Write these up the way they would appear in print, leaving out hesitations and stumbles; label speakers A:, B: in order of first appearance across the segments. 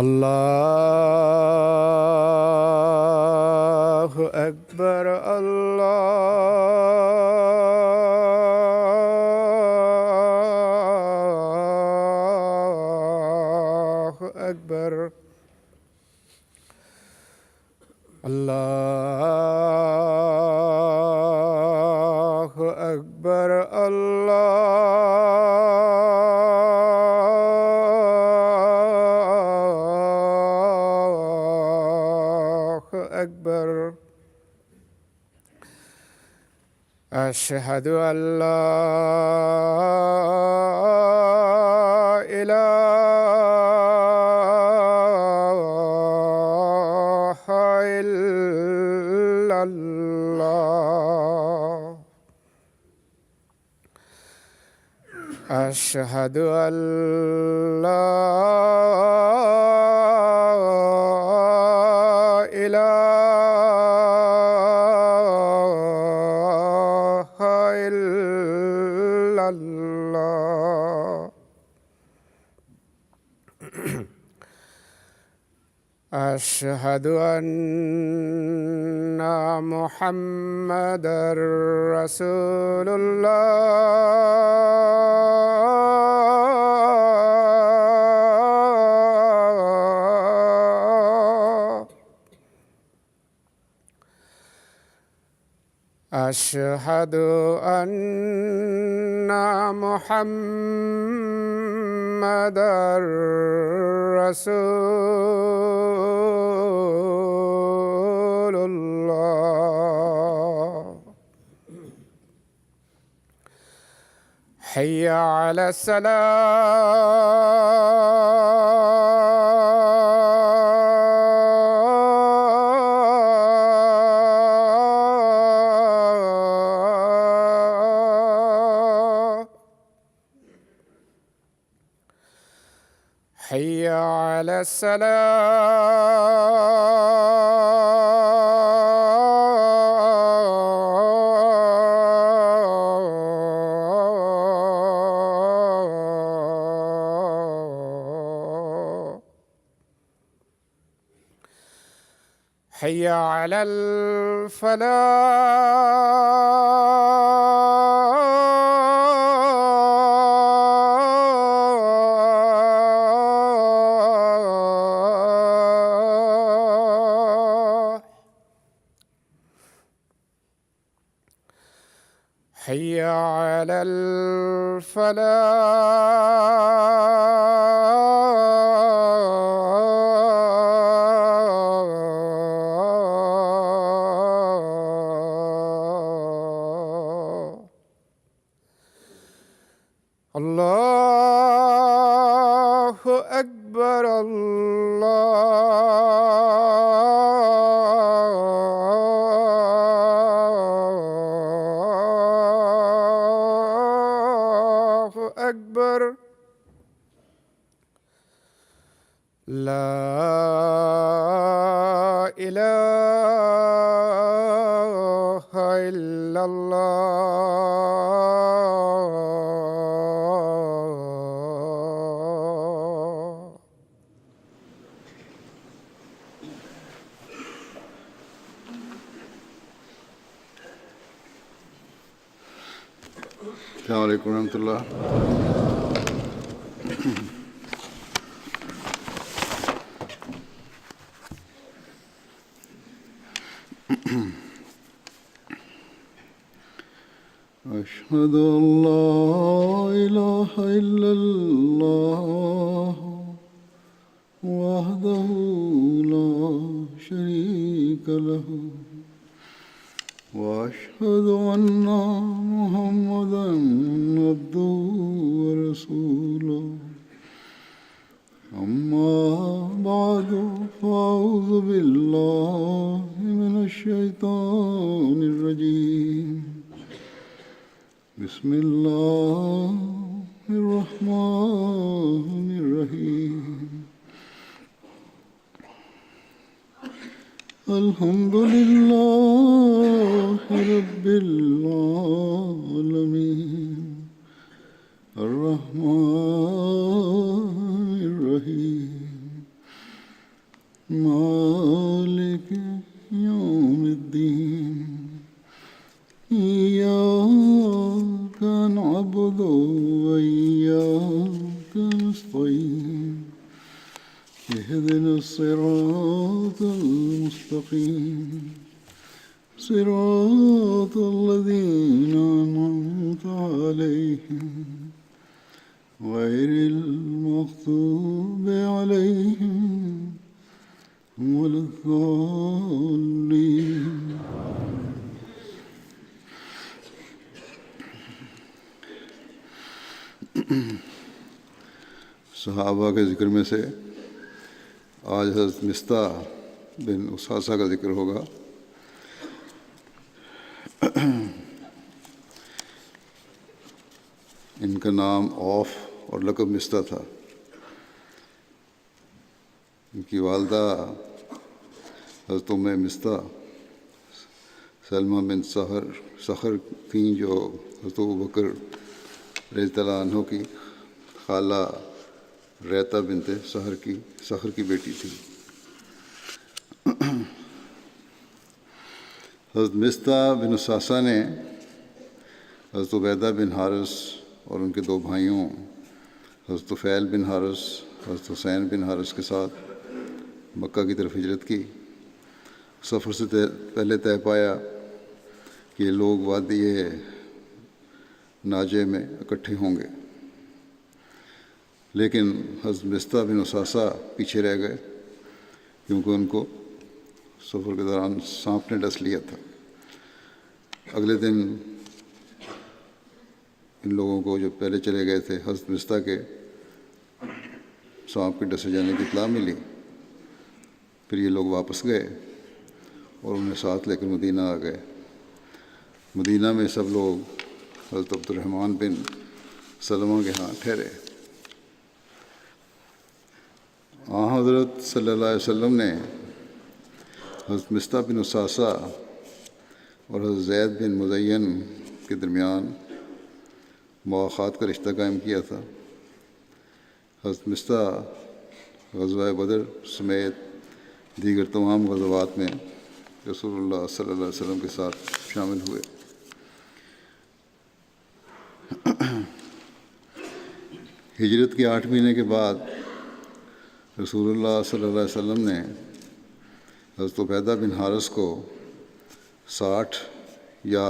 A: الله أكبر الله أكبر الله أكبر أكبر. أشهد أن لا إله إلا الله. أشهد أن لا إله إلا الله. أشهد أن محمدًا رسول الله. أشهد أن محمدًا رسول الله. حي على الصلاة. حي على الصلاة. حي على الفلاح. حي على الفلاح. الله أكبر الله أكبر. لا إله إلا الله.
B: السلام عليكم ورحمة الله. أشهد أن لا إله إلا الله وحده لا شريك له وأشهد أن محمدًا عبده ورسوله. أما بعد فأعوذ بالله من الشيطان الرجيم. بسم الله الرحمن الرحيم الحمد لله رب العالمين الرحمن الرحيم مالك يوم الدين إياك نعبد وإياك نستعين اهدنا الصراط المستقيم صراط الذين أنعمت عليهم غير المغضوب عليهم ولا الضالين. صحابہ کے ذکر میں سے آج حضرت مصطح بن اساسہ کا ذکر ہوگا. ان کا نام اوف اور لقب مصطح تھا. ان کی والدہ حضرت مصطح سلمہ بن سخر تھیں، جو حضرت ابوبکر رضی اللہ عنہ کی خالہ ریتا بنت سخر کی بیٹی تھی. حضرت مصطح بن اساسہ نے حضرت عبیدہ بن حارث اور ان کے دو بھائیوں حضرت طفیل بن حارث، حضرت حسین بن حارث کے ساتھ مکہ کی طرف ہجرت کی. سفر سے پہلے طے پایا کہ یہ لوگ وادی ناجے میں اکٹھے ہوں گے، لیکن حضرت مصطح بن اساسہ پیچھے رہ گئے کیونکہ ان کو سفر کے دوران سانپ نے ڈس لیا تھا. اگلے دن ان لوگوں کو جو پہلے چلے گئے تھے حضرت مصطح کے سانپ کے ڈسے جانے کی اطلاع ملی. پھر یہ لوگ واپس گئے اور انہیں ساتھ لے کر مدینہ آ گئے. مدینہ میں سب لوگ حضرت عبد الرحمن بن سلمہ کے ہاں ٹھہرے. حضرت صلی اللہ علیہ وسلم نے حضرت مصطح بن اساسہ اور حضرت زید بن مزین کے درمیان مواخات کا رشتہ قائم کیا تھا. حضرت مصطح غزوہ بدر سمیت دیگر تمام غزوات میں رسول اللہ صلی اللہ علیہ وسلم کے ساتھ شامل ہوئے. ہجرت کے 8 مہینے کے بعد رسول اللہ صلی اللہ علیہ وسلم نے حضرت عبیدہ بن حارث کو 60 یا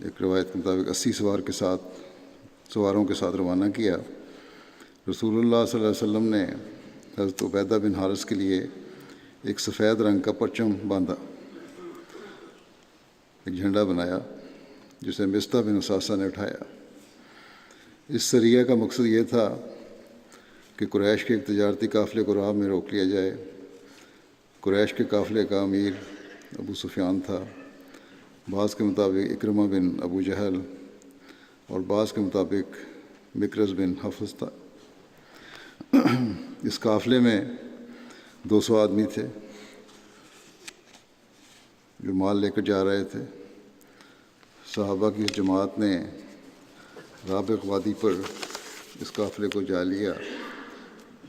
B: ایک روایت کے مطابق 80 سواروں کے ساتھ روانہ کیا. رسول اللہ صلی اللہ علیہ وسلم نے حضرت عبیدہ بن حارث کے لیے ایک سفید رنگ کا پرچم باندھا، ایک جھنڈا بنایا جسے مصطح بن اساسہ نے اٹھایا. اس سریہ کا مقصد یہ تھا کہ قریش کے ایک تجارتی قافلے کو راہ میں روک لیا جائے. قریش کے قافلے کا امیر ابو سفیان تھا، بعض کے مطابق اکرمہ بن ابو جہل اور بعض کے مطابق مکرز بن حفص تھا. اس قافلے میں 200 آدمی تھے جو مال لے کر جا رہے تھے. صحابہ کی اس جماعت نے رابغ وادی پر اس قافلے کو جا لیا.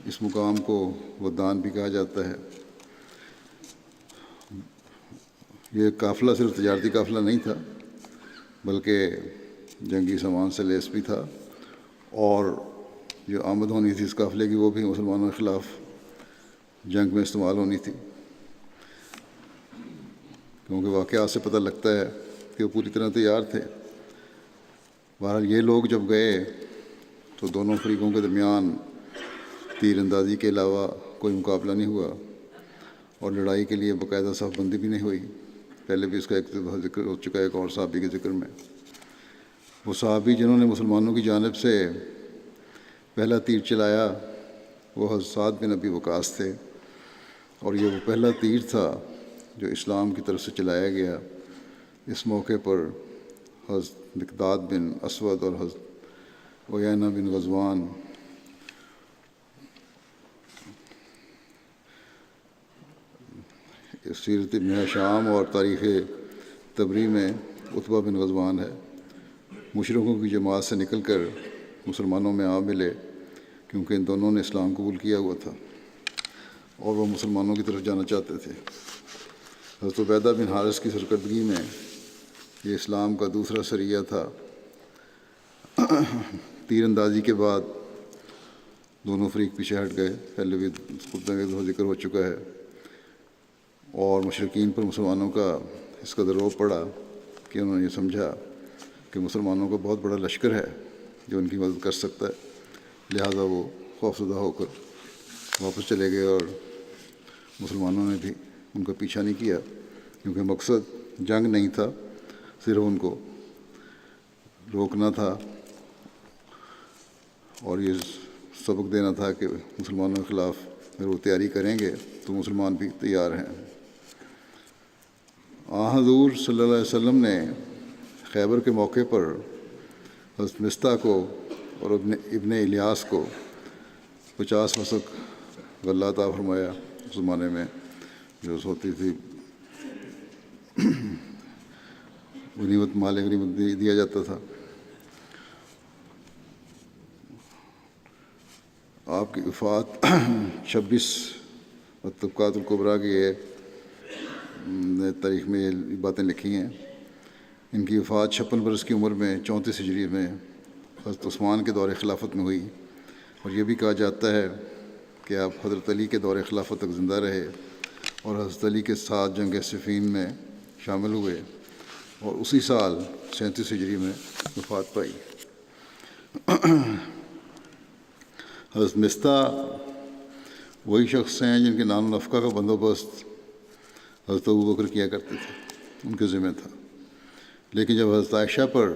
B: اس مقام کو ودان بھی کہا جاتا ہے. یہ قافلہ صرف تجارتی قافلہ نہیں تھا بلکہ جنگی سامان سے لیس بھی تھا، اور جو آمد ہونی تھی اس قافلے کی وہ بھی مسلمانوں کے خلاف جنگ میں استعمال ہونی تھی، کیونکہ واقعات سے پتہ لگتا ہے کہ وہ پوری طرح تیار تھے. بہرحال یہ لوگ جب گئے تو دونوں فریقوں کے درمیان تیر اندازی کے علاوہ کوئی مقابلہ نہیں ہوا اور لڑائی کے لیے باقاعدہ صف بندی بھی نہیں ہوئی. پہلے بھی اس کا ایک ذکر ہو چکا ہے ایک اور صحابی کے ذکر میں. وہ صحابی جنہوں نے مسلمانوں کی جانب سے پہلا تیر چلایا وہ حضرت سعد بن ابی وقاص تھے، اور یہ وہ پہلا تیر تھا جو اسلام کی طرف سے چلایا گیا. اس موقع پر حضرت مقداد بن اسود اور حضرت عیینہ بن غزوان سیرت ابن ہشام اور تاریخ طبری میں عتبہ بن غزوان ہے، مشرکوں کی جماعت سے نکل کر مسلمانوں میں آ ملے، کیونکہ ان دونوں نے اسلام قبول کیا ہوا تھا اور وہ مسلمانوں کی طرف جانا چاہتے تھے۔ حضرت عبیدہ بن حارث کی سرکردگی میں یہ اسلام کا دوسرا سریہ تھا۔ تیر اندازی کے بعد دونوں فریق پیچھے ہٹ گئے، پہلے بھی خطبے میں ذکر ہو چکا ہے، اور مشرکین پر مسلمانوں کا اس قدر روب پڑا کہ انہوں نے یہ سمجھا کہ مسلمانوں کا بہت بڑا لشکر ہے جو ان کی مدد کر سکتا ہے، لہٰذا وہ خوفزدہ ہو کر واپس چلے گئے، اور مسلمانوں نے بھی ان کا پیچھا نہیں کیا، کیونکہ مقصد جنگ نہیں تھا، صرف ان کو روکنا تھا اور یہ سبق دینا تھا کہ مسلمانوں کے خلاف اگر وہ تیاری کریں گے تو مسلمان بھی تیار ہیں۔ حضور صلی اللہ علیہ وسلم نے خیبر کے موقع پر حضرت مصطح کو اور ابن الیاس کو 50 وسق غلہ عطا فرمایا۔ اس زمانے میں جو ہوتی تھی غنیمت، مال غنیمت دیا جاتا تھا۔ آپ کی وفات 26 طبقات الکبریٰ کی تاریخ میں یہ باتیں لکھی ہیں۔ ان کی وفات 56 برس کی عمر میں 34 ہجری میں حضرت عثمان کے دور خلافت میں ہوئی، اور یہ بھی کہا جاتا ہے کہ آپ حضرت علی کے دور خلافت تک زندہ رہے اور حضرت علی کے ساتھ جنگ صفین میں شامل ہوئے، اور اسی سال 37 ہجری میں وفات پائی۔ حضرت مصطح وہی شخص ہیں جن کے نان و نفقہ کا بندوبست حضرت ابوبکر کیا کرتے تھے، ان کے ذمہ تھا، لیکن جب حضرت عائشہ پر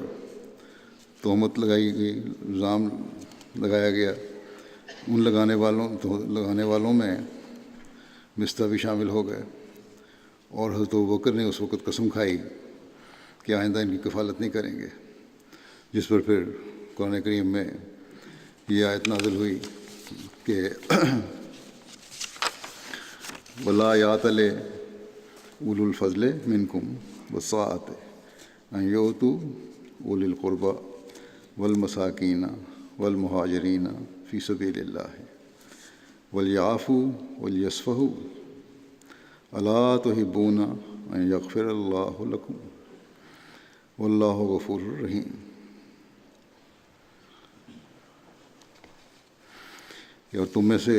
B: تہمت لگائی گئی، الزام لگایا گیا، ان لگانے والوں میں مصطح بھی شامل ہو گئے، اور حضرت ابوبکر نے اس وقت قسم کھائی کہ آئندہ ان کی کفالت نہیں کریں گے، جس پر پھر قرآن کریم میں یہ آیت نازل ہوئی کہ وَلَا يَأْتَلِ أُولُو الْفَضْلِ مِنْكُمْ وَالسَّعَةِ أَنْ يُؤْتُوا أُولِي الْقُرْبَى وَالْمَسَاكِينَ وَالْمُهَاجِرِينَ فِي سَبِيلِ اللَّهِ وَلْيَعْفُوا وَلْيَصْفَحُوا أَلَا تُحِبُّونَ أَنْ يَغْفِرَ اللَّهُ لَكُمْ وَاللَّهُ غَفُورٌ رَحِيمٌ۔ اور تم میں سے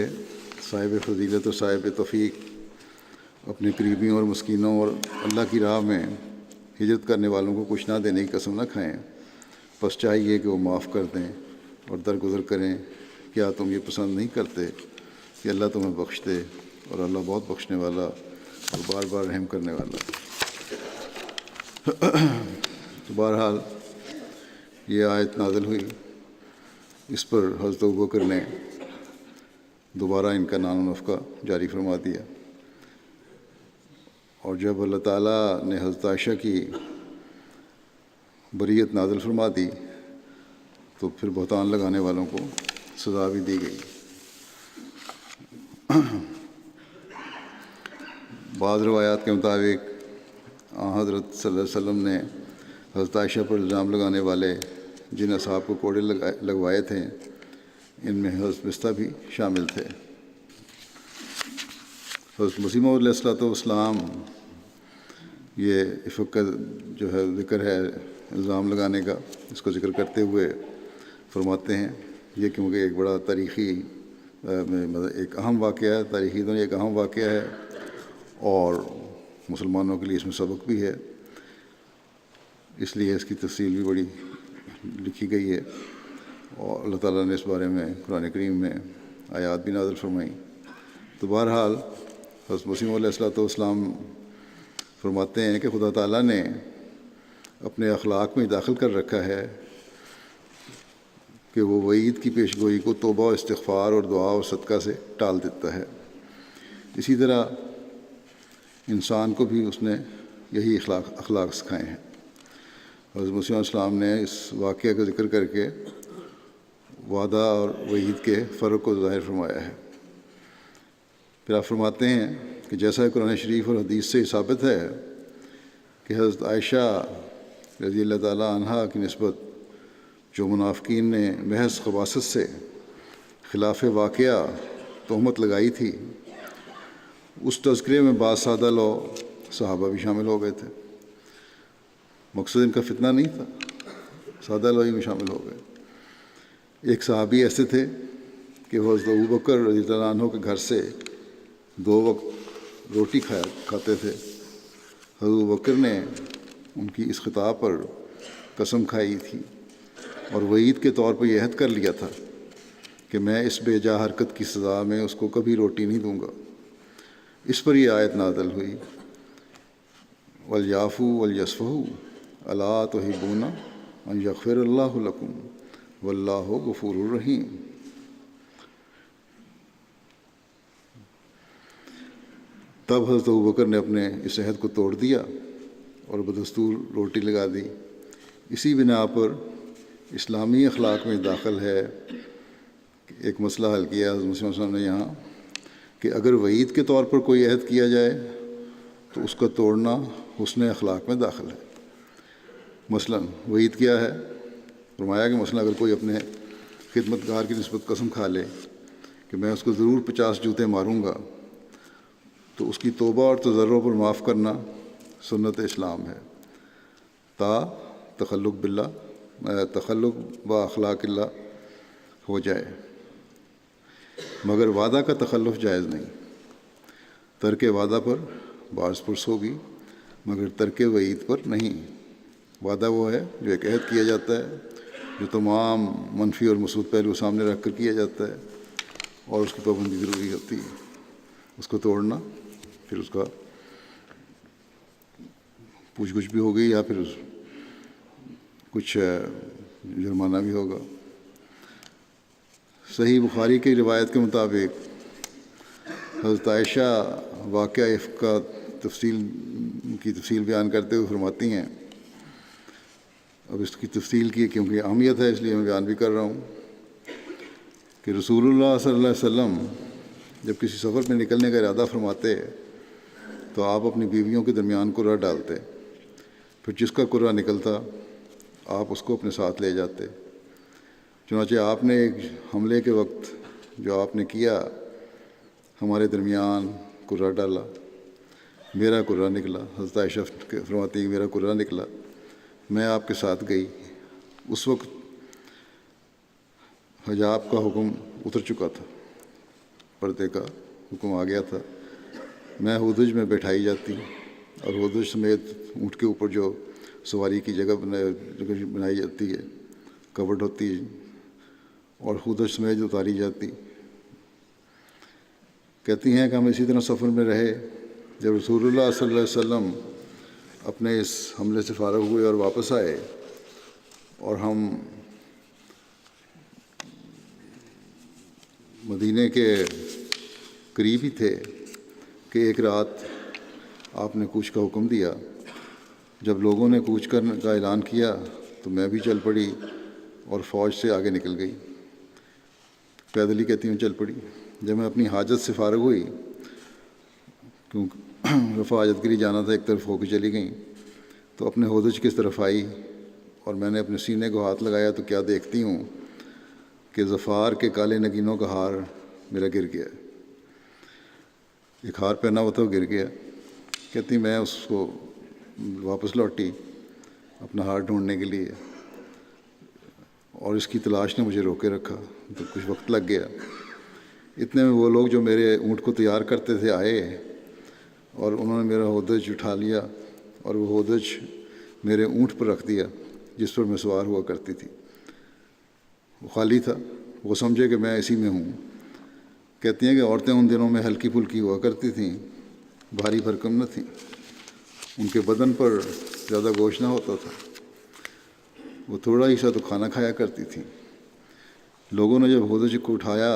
B: صاحب فضیلت اور صاحب توفیق اپنے قریبیوں اور مسکینوں اور اللہ کی راہ میں ہجرت کرنے والوں کو کچھ نہ دینے کی قسم نہ کھائیں، بس چاہیے کہ وہ معاف کر دیں اور درگزر کریں۔ کیا تم یہ پسند نہیں کرتے کہ اللہ تمہیں بخش دے، اور اللہ بہت بخشنے والا اور بار بار رحم کرنے والا۔ تو بہرحال یہ آیت نازل ہوئی، اس پر حضرت ابوبکر نے دوبارہ ان کا نان و نفقہ جاری فرما دیا، اور جب اللہ تعالیٰ نے حضرت عائشہ کی بریت نازل فرما دی تو پھر بہتان لگانے والوں کو سزا بھی دی گئی۔ بعض روایات کے مطابق حضرت صلی اللہ علیہ وسلم نے حضرت عائشہ پر الزام لگانے والے جن اصحاب کو کوڑے لگوائے تھے، ان میں حضرت مصطح بھی شامل تھے۔ حضرت مسیح موعود علیہ الصلوۃ والسلام یہ افق کا جو ہے ذکر ہے الزام لگانے کا، اس کو ذکر کرتے ہوئے فرماتے ہیں یہ کیونکہ ایک بڑا تاریخی ایک اہم واقعہ ہے، تاریخی دنیا ایک اہم واقعہ ہے، اور مسلمانوں کے لیے اس میں سبق بھی ہے، اس لیے اس کی تفصیل بھی بڑی لکھی گئی ہے، اور اللہ تعالیٰ نے اس بارے میں قرآن کریم میں آیات بھی نازل فرمائیں۔ تو بہرحال حضرت مسیح علیہ الصلوۃ والسلام فرماتے ہیں کہ خدا تعالیٰ نے اپنے اخلاق میں داخل کر رکھا ہے کہ وہ وعید کی پیش گوئی کو توبہ و استغفار اور دعا اور صدقہ سے ٹال دیتا ہے۔ اسی طرح انسان کو بھی اس نے یہی اخلاق سکھائے ہیں۔ حضرت مسیح علیہ السلام نے اس واقعہ کا ذکر کر کے وعدہ اور وعید کے فرق کو ظاہر فرمایا ہے۔ پھر آپ فرماتے ہیں کہ جیسا قرآن شریف اور حدیث سے ثابت ہے کہ حضرت عائشہ رضی اللہ تعالیٰ عنہا کی نسبت جو منافقین نے محض خباثت سے خلاف واقعہ تہمت لگائی تھی، اس تذکرے میں بعض سادہ لو صحابہ بھی شامل ہو گئے تھے۔ مقصد ان کا فتنہ نہیں تھا، سادہ لوگ میں شامل ہو گئے۔ ایک صحابی ایسے تھے کہ وہ حضرت ابوبکر رضی اللہ عنہ کے گھر سے 2 وقت روٹی کھاتے تھے۔ حضرت ابوبکر نے ان کی اس خطاب پر قسم کھائی تھی اور وعید کے طور پر یہ عہد کر لیا تھا کہ میں اس بے جا حرکت کی سزا میں اس کو کبھی روٹی نہیں دوں گا۔ اس پر یہ آیت نازل ہوئی، وَلْيَعْفُوا وَلْيَصْفَحُوا أَلَا تُحِبُّونَ أَن يَغْفِرَ اللَّهُ لَكُمْ وَاللَّهُ غَفُورٌ رَحِيمٌ۔ تب حضرت ابوبکر نے اپنے اس عہد کو توڑ دیا اور بدستور روٹی لگا دی۔ اسی بنا پر اسلامی اخلاق میں داخل ہے ایک مسئلہ حل کیا حضرت مسیح علیہ السلام نے یہاں کہ اگر وعید کے طور پر کوئی عہد کیا جائے تو اس کا توڑنا حسن اخلاق میں داخل ہے۔ مثلا وعید کیا ہے؟ فرمایا کہ مثلا اگر کوئی اپنے خدمت گار کی نسبت قسم کھا لے کہ میں اس کو ضرور 50 جوتے ماروں گا، تو اس کی توبہ اور تضرع پر معاف کرنا سنت اسلام ہے تا تخلق با اخلاق اللہ ہو جائے، مگر وعدہ کا تخلف جائز نہیں۔ ترک وعدہ پر باعث پرس ہوگی مگر ترک وعید پر نہیں۔ وعدہ وہ ہے جو ایک عہد کیا جاتا ہے، جو تمام منفی اور مثبت پہلو سامنے رکھ کر کیا جاتا ہے اور اس کی پابندی ضروری ہوتی ہے۔ اس کو توڑنا پھر اس کا پوچھ گچھ بھی ہوگی یا پھر کچھ جرمانہ بھی ہوگا۔ صحیح بخاری کی روایت کے مطابق حضرت عائشہ واقعہ افک کا تفصیل بیان کرتے ہوئے فرماتی ہیں، اب اس کی تفصیل کی کیونکہ اہمیت ہے اس لیے میں بیان بھی کر رہا ہوں، کہ رسول اللہ صلی اللہ علیہ وسلم جب کسی سفر میں نکلنے کا ارادہ فرماتے تو آپ اپنی بیویوں کے درمیان قرعہ ڈالتے، پھر جس کا قرعہ نکلتا آپ اس کو اپنے ساتھ لے جاتے۔ چنانچہ آپ نے ایک حملے کے وقت جو آپ نے کیا ہمارے درمیان قرعہ ڈالا، میرا قرعہ نکلا۔ حضرت عائشہ فرماتی ہیں میرا قرعہ نکلا، میں آپ کے ساتھ گئی۔ اس وقت حجاب کا حکم اتر چکا تھا، پردے کا حکم آ گیا تھا۔ میں ہودج میں بیٹھائی جاتی اور ہودج سمیت اونٹ کے اوپر جو سواری کی جگہ بنائی جاتی ہے، کورڈ ہوتی ہے، اور ہودج سمیت اتاری جاتی۔ کہتی ہیں کہ ہم اسی طرح سفر میں رہے۔ جب رسول اللہ صلی اللہ علیہ وسلم اپنے اس حملے سے فارغ ہوئے اور واپس آئے اور ہم مدینے کے قریب ہی تھے کہ ایک رات آپ نے کوچ کا حکم دیا۔ جب لوگوں نے کوچ کرنے کا اعلان کیا تو میں بھی چل پڑی اور فوج سے آگے نکل گئی، پیدل ہی کہتی ہوں چل پڑی۔ جب میں اپنی حاجت سے فارغ ہوئی، کیونکہ رفع حاجت کے لیے جانا تھا، ایک طرف ہو کے چلی گئیں، تو اپنے ہودج کی طرف آئی اور میں نے اپنے سینے کو ہاتھ لگایا تو کیا دیکھتی ہوں کہ ظفار کے کالے نگینوں کا ہار میرا گر گیا۔ ایک ہار پہنا ہوا تھا وہ گر گیا۔ کہتی میں اس کو واپس لوٹی اپنا ہار ڈھونڈنے کے لیے، اور اس کی تلاش نے مجھے روکے رکھا تو کچھ وقت لگ گیا۔ اتنے میں وہ لوگ جو میرے اونٹ کو تیار کرتے تھے آئے اور انہوں نے میرا ہودج اٹھا لیا اور وہ ہودج میرے اونٹ پر رکھ دیا جس پر میں سوار ہوا کرتی تھی۔ وہ خالی تھا، وہ سمجھے کہ میں اسی میں ہوں۔ کہتی ہیں کہ عورتیں ان دنوں میں ہلکی پھلکی ہوا کرتی تھیں، بھاری بھرکم نہ تھیں، ان کے بدن پر زیادہ گوشت نہ ہوتا تھا، وہ تھوڑا ہی سا تو کھانا کھایا کرتی تھیں۔ لوگوں نے جب ہودج کو اٹھایا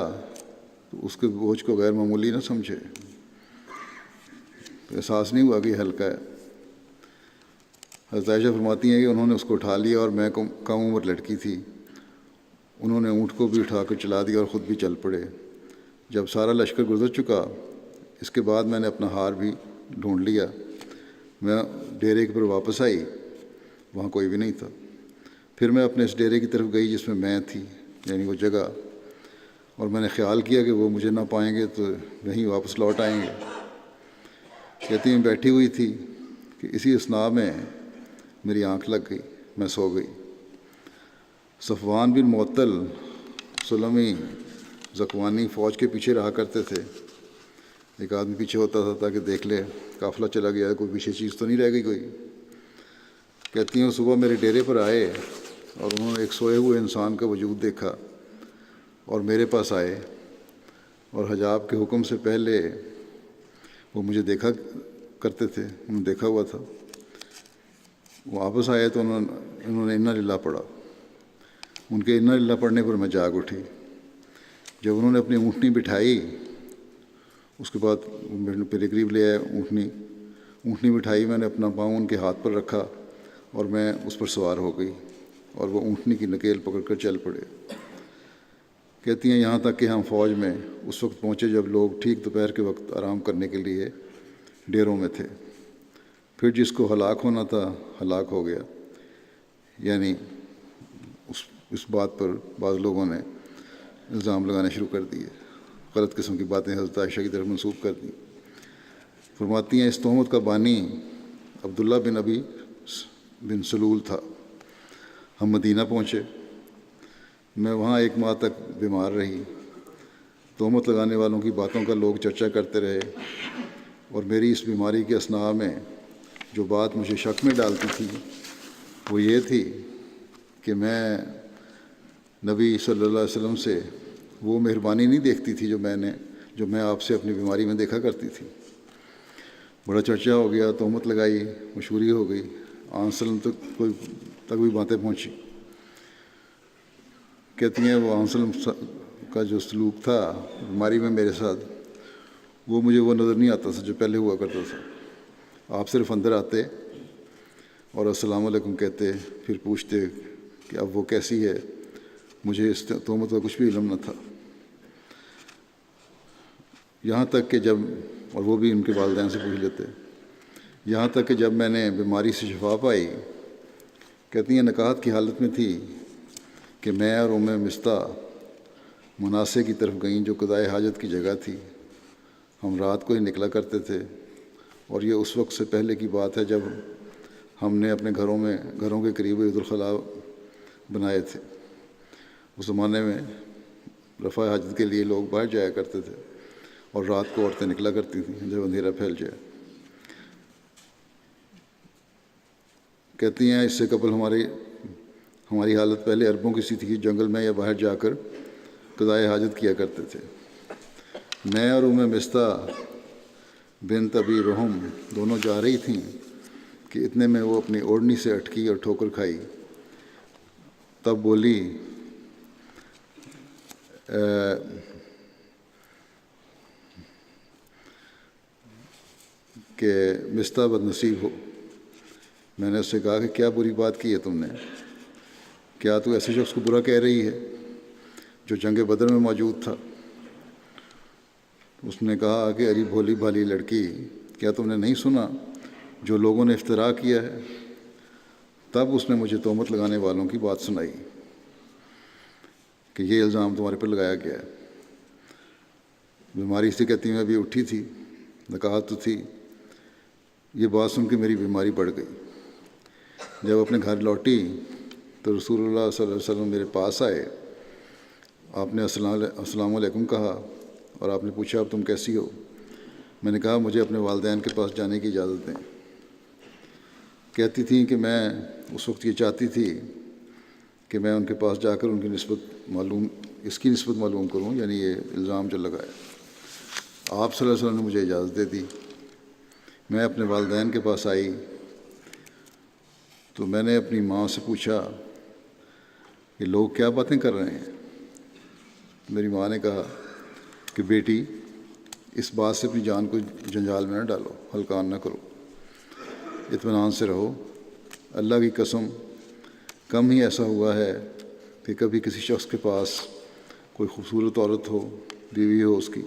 B: تو اس کے بوجھ کو غیر معمولی نہ سمجھے، احساس نہیں ہوا کہ یہ ہلکا ہے۔ حضرت عائشہ فرماتی ہیں کہ انہوں نے اس کو اٹھا لیا اور میں کم عمر لڑکی تھی، انہوں نے اونٹ کو بھی اٹھا کر چلا دیا اور خود بھی چل پڑے۔ جب سارا لشکر گزر چکا، اس کے بعد میں نے اپنا ہار بھی ڈھونڈ لیا۔ میں ڈیرے پر واپس آئی، وہاں کوئی بھی نہیں تھا۔ پھر میں اپنے اس ڈیرے کی طرف گئی جس میں تھی، یعنی وہ جگہ، اور میں نے خیال کیا کہ وہ مجھے نہ پائیں گے تو وہیں واپس لوٹ آئیں گے۔ کہتی ہیں بیٹھی ہوئی تھی کہ اسی اثناء میں میری آنکھ لگ گئی، میں سو گئی۔ صفوان بن معطل سلمی زکوانی فوج کے پیچھے رہا کرتے تھے۔ ایک آدمی پیچھے ہوتا تھا تاکہ دیکھ لے قافلہ چلا گیا ہے، کوئی پیچھے چیز تو نہیں رہ گئی کوئی۔ کہتی ہیں صبح میرے ڈیرے پر آئے اور انہوں نے ایک سوئے ہوئے انسان کا وجود دیکھا اور میرے پاس آئے، اور حجاب کے حکم سے پہلے وہ مجھے دیکھا کرتے تھے، انہوں نے دیکھا ہوا تھا۔ وہ واپس آئے تو انہوں نے انا للہ پڑھا۔ ان کے انا للہ پڑھنے پر میں جاگ اٹھی۔ جب انہوں نے اپنی اونٹنی بٹھائی، اس کے بعد میرے قریب لے آئے اونٹنی بٹھائی، میں نے اپنا پاؤں ان کے ہاتھ پر رکھا اور میں اس پر سوار ہو گئی اور وہ اونٹنی کی نکیل پکڑ کر چل پڑے۔ کہتی ہیں یہاں تک کہ ہم فوج میں اس وقت پہنچے جب لوگ ٹھیک دوپہر کے وقت آرام کرنے کے لیے ڈیروں میں تھے۔ پھر جس کو ہلاک ہونا تھا ہلاک ہو گیا، یعنی اس بات پر بعض لوگوں نے الزام لگانے شروع کر دیے، غلط قسم کی باتیں حضرت عائشہ کی طرف منسوب کر دیں۔ فرماتی ہیں اس تہمت کا بانی عبداللہ بن ابی بن سلول تھا۔ ہم مدینہ پہنچے، میں وہاں 1 ماہ تک بیمار رہی۔ تہمت لگانے والوں کی باتوں کا لوگ چرچا کرتے رہے، اور میری اس بیماری کے اثناء میں جو بات مجھے شک میں ڈالتی تھی وہ یہ تھی کہ میں نبی صلی اللہ علیہ وسلم سے وہ مہربانی نہیں دیکھتی تھی جو میں آپ سے اپنی بیماری میں دیکھا کرتی تھی۔ بڑا چرچا ہو گیا، تہمت لگائی، مشہوری ہو گئی، آن وسلم تک بھی باتیں پہنچی۔ کہتی ہیں وہ آن وسلم کا جو سلوک تھا بیماری میں میرے ساتھ، وہ مجھے وہ نظر نہیں آتا تھا جو پہلے ہوا کرتا تھا۔ آپ صرف اندر آتے اور السلام علیکم کہتے، پھر پوچھتے کہ اب وہ کیسی ہے۔ مجھے اس تہمت کا کچھ بھی علم نہ تھا، یہاں تک کہ اور وہ بھی ان کے والدین سے پوچھ لیتے، یہاں تک کہ جب میں نے بیماری سے شفا پائی، کہتی ہیں نکاحت کی حالت میں تھی کہ میں اور ام مصطح مناسے کی طرف گئیں جو قضائے حاجت کی جگہ تھی۔ ہم رات کو ہی نکلا کرتے تھے، اور یہ اس وقت سے پہلے کی بات ہے جب ہم نے اپنے گھروں کے قریب عید الخلا بنائے تھے۔ اس زمانے میں رفع حاجت کے لیے لوگ باہر جایا کرتے تھے، اور رات کو عورتیں نکلا کرتی تھیں جب اندھیرا پھیل جائے۔ کہتی ہیں اس سے قبل ہماری حالت پہلے عربوں کی سی تھی کہ جنگل میں یا باہر جا کر قضائے حاجت کیا کرتے تھے۔ میں اور ام مصطح بنت ابی رحم دونوں جا رہی تھیں کہ اتنے میں وہ اپنی اوڑھنی سے اٹکی اور ٹھوکر کھائی۔ تب بولی کہ مصطح بد نصیب ہو۔ میں نے اس سے کہا کہ کیا بری بات کی ہے تم نے؟ کیا تو ایسے شخص کو برا کہہ رہی ہے جو جنگ بدر میں موجود تھا؟ اس نے کہا کہ ارے بھولی بھالی لڑکی، کیا تم نے نہیں سنا جو لوگوں نے افتراء کیا ہے؟ تب اس نے مجھے تہمت لگانے والوں کی بات سنائی کہ یہ الزام تمہارے پر لگایا گیا ہے۔ بیماری سے کہتی میں ابھی اٹھی تھی، نکاحت تو تھی۔ یہ بات سن کے میری بیماری بڑھ گئی۔ جب اپنے گھر لوٹی تو رسول اللہ صلی اللہ علیہ وسلم میرے پاس آئے۔ آپ نے السلام علیکم کہا اور آپ نے پوچھا اب تم کیسی ہو؟ میں نے کہا مجھے اپنے والدین کے پاس جانے کی اجازت دیں۔ کہتی تھیں کہ میں اس وقت یہ چاہتی تھی کہ میں ان کے پاس جا کر ان کی اس کی نسبت معلوم کروں، یعنی یہ الزام جو لگایا۔ آپ صلی اللہ علیہ وسلم نے مجھے اجازت دے دی۔ میں اپنے والدین کے پاس آئی تو میں نے اپنی ماں سے پوچھا کہ لوگ کیا باتیں کر رہے ہیں؟ میری ماں نے کہا کہ بیٹی اس بات سے اپنی جان کو جنجال میں نہ ڈالو، ہلکان نہ کرو، اطمینان سے رہو، اللہ کی قسم کم ہی ایسا ہوا ہے کہ کبھی کسی شخص کے پاس کوئی خوبصورت عورت ہو، بیوی ہو اس کی،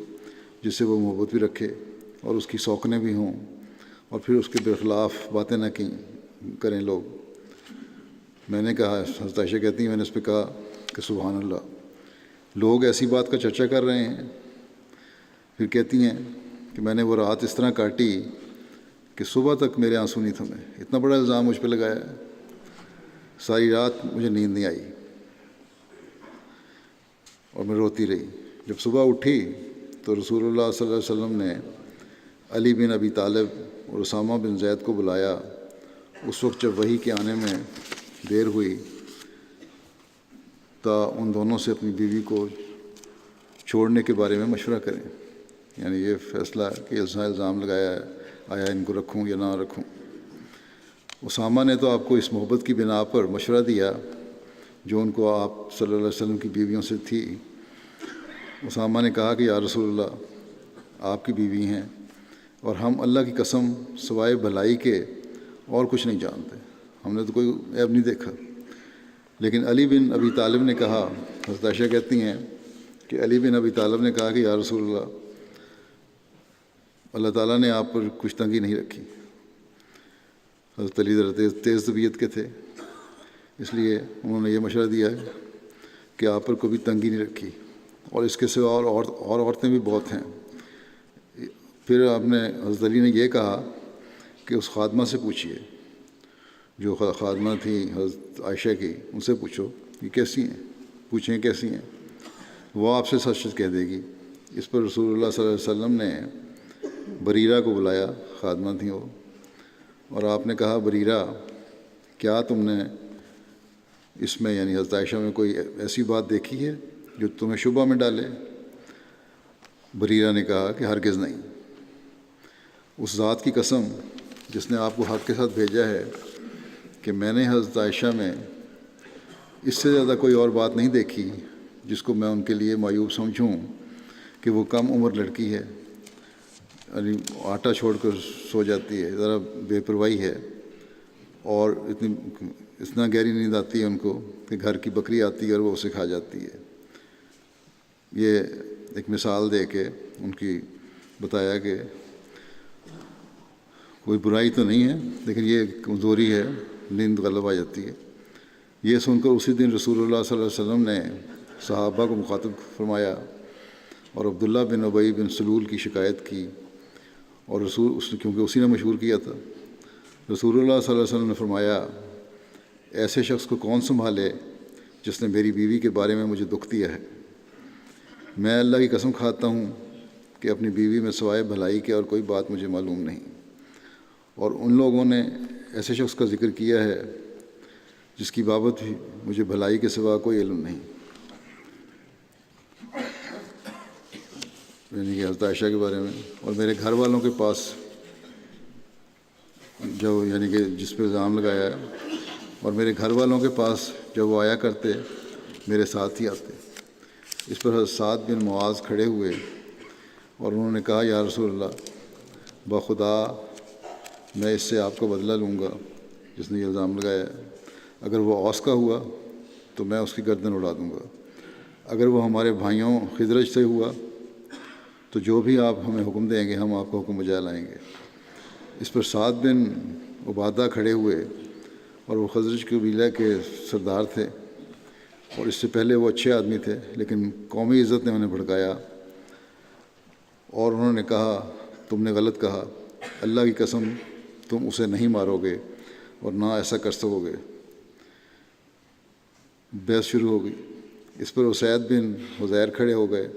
B: جس سے وہ محبت بھی رکھے اور اس کی سوکنے بھی ہوں، اور پھر اس کے برخلاف باتیں نہ کریں لوگ۔ میں نے کہا، حضرت عائشہ کہتی ہیں، میں نے اس پہ کہا کہ سبحان اللہ، لوگ ایسی بات کا چرچا کر رہے ہیں۔ پھر کہتی ہیں کہ میں نے وہ رات اس طرح کاٹی کہ صبح تک میرے آنسو نہیں تھمے۔ اتنا بڑا الزام مجھ پہ لگایا ہے، ساری رات مجھے نیند نہیں آئی اور میں روتی رہی۔ جب صبح اٹھی تو رسول اللہ صلی اللہ علیہ وسلم نے علی بن ابی طالب اور اسامہ بن زید کو بلایا۔ اس وقت جب وحی کے آنے میں دیر ہوئی تا ان دونوں سے اپنی بیوی کو چھوڑنے کے بارے میں مشورہ کریں، یعنی یہ فیصلہ کہ الزام لگایا ہے، آیا ان کو رکھوں یا نہ رکھوں۔ اسامہ نے تو آپ کو اس محبت کی بنا پر مشورہ دیا جو ان کو آپ صلی اللہ علیہ وسلم کی بیویوں سے تھی۔ اسامہ نے کہا کہ یا رسول اللہ، آپ کی بیوی ہیں اور ہم اللہ کی قسم سوائے بھلائی کے اور کچھ نہیں جانتے، ہم نے تو کوئی عیب نہیں دیکھا۔ لیکن علی بن ابی طالب نے کہا، حضرت عائشہ کہتی ہیں کہ علی بن ابی طالب نے کہا کہ یا رسول اللہ، اللہ تعالیٰ نے آپ پر کچھ تنگی نہیں رکھی۔ حضرت علی ذرا تیز طبیعت کے تھے، اس لیے انہوں نے یہ مشورہ دیا کہ آپ پر کبھی تنگی نہیں رکھی، اور اس کے سوا اور عورتیں بھی بہت ہیں۔ پھر آپ نے، حضرت علی نے یہ کہا کہ اس خادمہ سے پوچھیے، جو خادمہ تھی حضرت عائشہ کی، ان سے پوچھو کہ کیسی ہیں، پوچھیں کیسی ہیں، وہ آپ سے سچ کہہ دے گی۔ اس پر رسول اللہ صلی اللہ علیہ وسلم نے بریرہ کو بلایا، خادمہ تھیں وہ، اور آپ نے کہا، بریرہ، کیا تم نے اس میں، یعنی حضرت عائشہ میں، کوئی ایسی بات دیکھی ہے جو تمہیں شبہ میں ڈالے؟ بریرہ نے کہا کہ ہرگز نہیں۔ اس ذات کی قسم جس نے آپ کو حق کے ساتھ بھیجا ہے کہ میں نے حضرت عائشہ میں اس سے زیادہ کوئی اور بات نہیں دیکھی جس کو میں ان کے لیے معیوب سمجھوں کہ وہ کم عمر لڑکی ہے، یعنی آٹا چھوڑ کر سو جاتی ہے، ذرا بے پرواہی ہے، اور اتنا گہری نیند آتی ہے ان کو کہ گھر کی بکری آتی ہے اور وہ اسے کھا جاتی ہے۔ یہ ایک مثال دے کے ان کی بتایا کہ کوئی برائی تو نہیں ہے، لیکن یہ کمزوری ہے، نیند غالب آ جاتی ہے۔ یہ سن کر اسی دن رسول اللہ صلی اللہ علیہ وسلم نے صحابہ کو مخاطب فرمایا اور عبداللہ بن ابی بن سلول کی شکایت کی، اور کیونکہ اسی نے مشہور کیا تھا، رسول اللہ صلی اللہ علیہ وسلم نے فرمایا، ایسے شخص کو کون سنبھالے جس نے میری بیوی کے بارے میں مجھے دکھ دیا ہے؟ میں اللہ کی قسم کھاتا ہوں کہ اپنی بیوی میں سوائے بھلائی کے اور کوئی بات مجھے معلوم نہیں۔ اور ان لوگوں نے ایسے شخص کا ذکر کیا ہے جس کی بابت بھی مجھے بھلائی کے سوا کوئی علم نہیں، یعنی کہ حضرت عائشہ کے بارے میں۔ اور میرے گھر والوں کے پاس جو، یعنی کہ جس پہ الزام لگایا ہے، اور میرے گھر والوں کے پاس جب وہ آیا کرتے میرے ساتھ ہی آتے۔ اس پر حضرت سعد بن معاذ کھڑے ہوئے اور انہوں نے کہا، یا رسول اللہ، بخدا میں اس سے آپ کو بدلہ لوں گا جس نے یہ الزام لگایا ہے۔ اگر وہ اوس کا ہوا تو میں اس کی گردن اڑا دوں گا، اگر وہ ہمارے بھائیوں خزرج سے ہوا تو جو بھی آپ ہمیں حکم دیں گے ہم آپ کو حکم بجا لائیں گے۔ اس پر سعد بن عبادہ کھڑے ہوئے، اور وہ خزرج قبیلہ کے سردار تھے، اور اس سے پہلے وہ اچھے آدمی تھے، لیکن قومی عزت نے انہیں بھڑکایا، اور انہوں نے کہا، تم نے غلط کہا، اللہ کی قسم تم اسے نہیں مارو گے اور نہ ایسا کر سکو گے۔ بحث شروع ہو گئی۔ اس پر اسید بن حضیر کھڑے ہو گئے،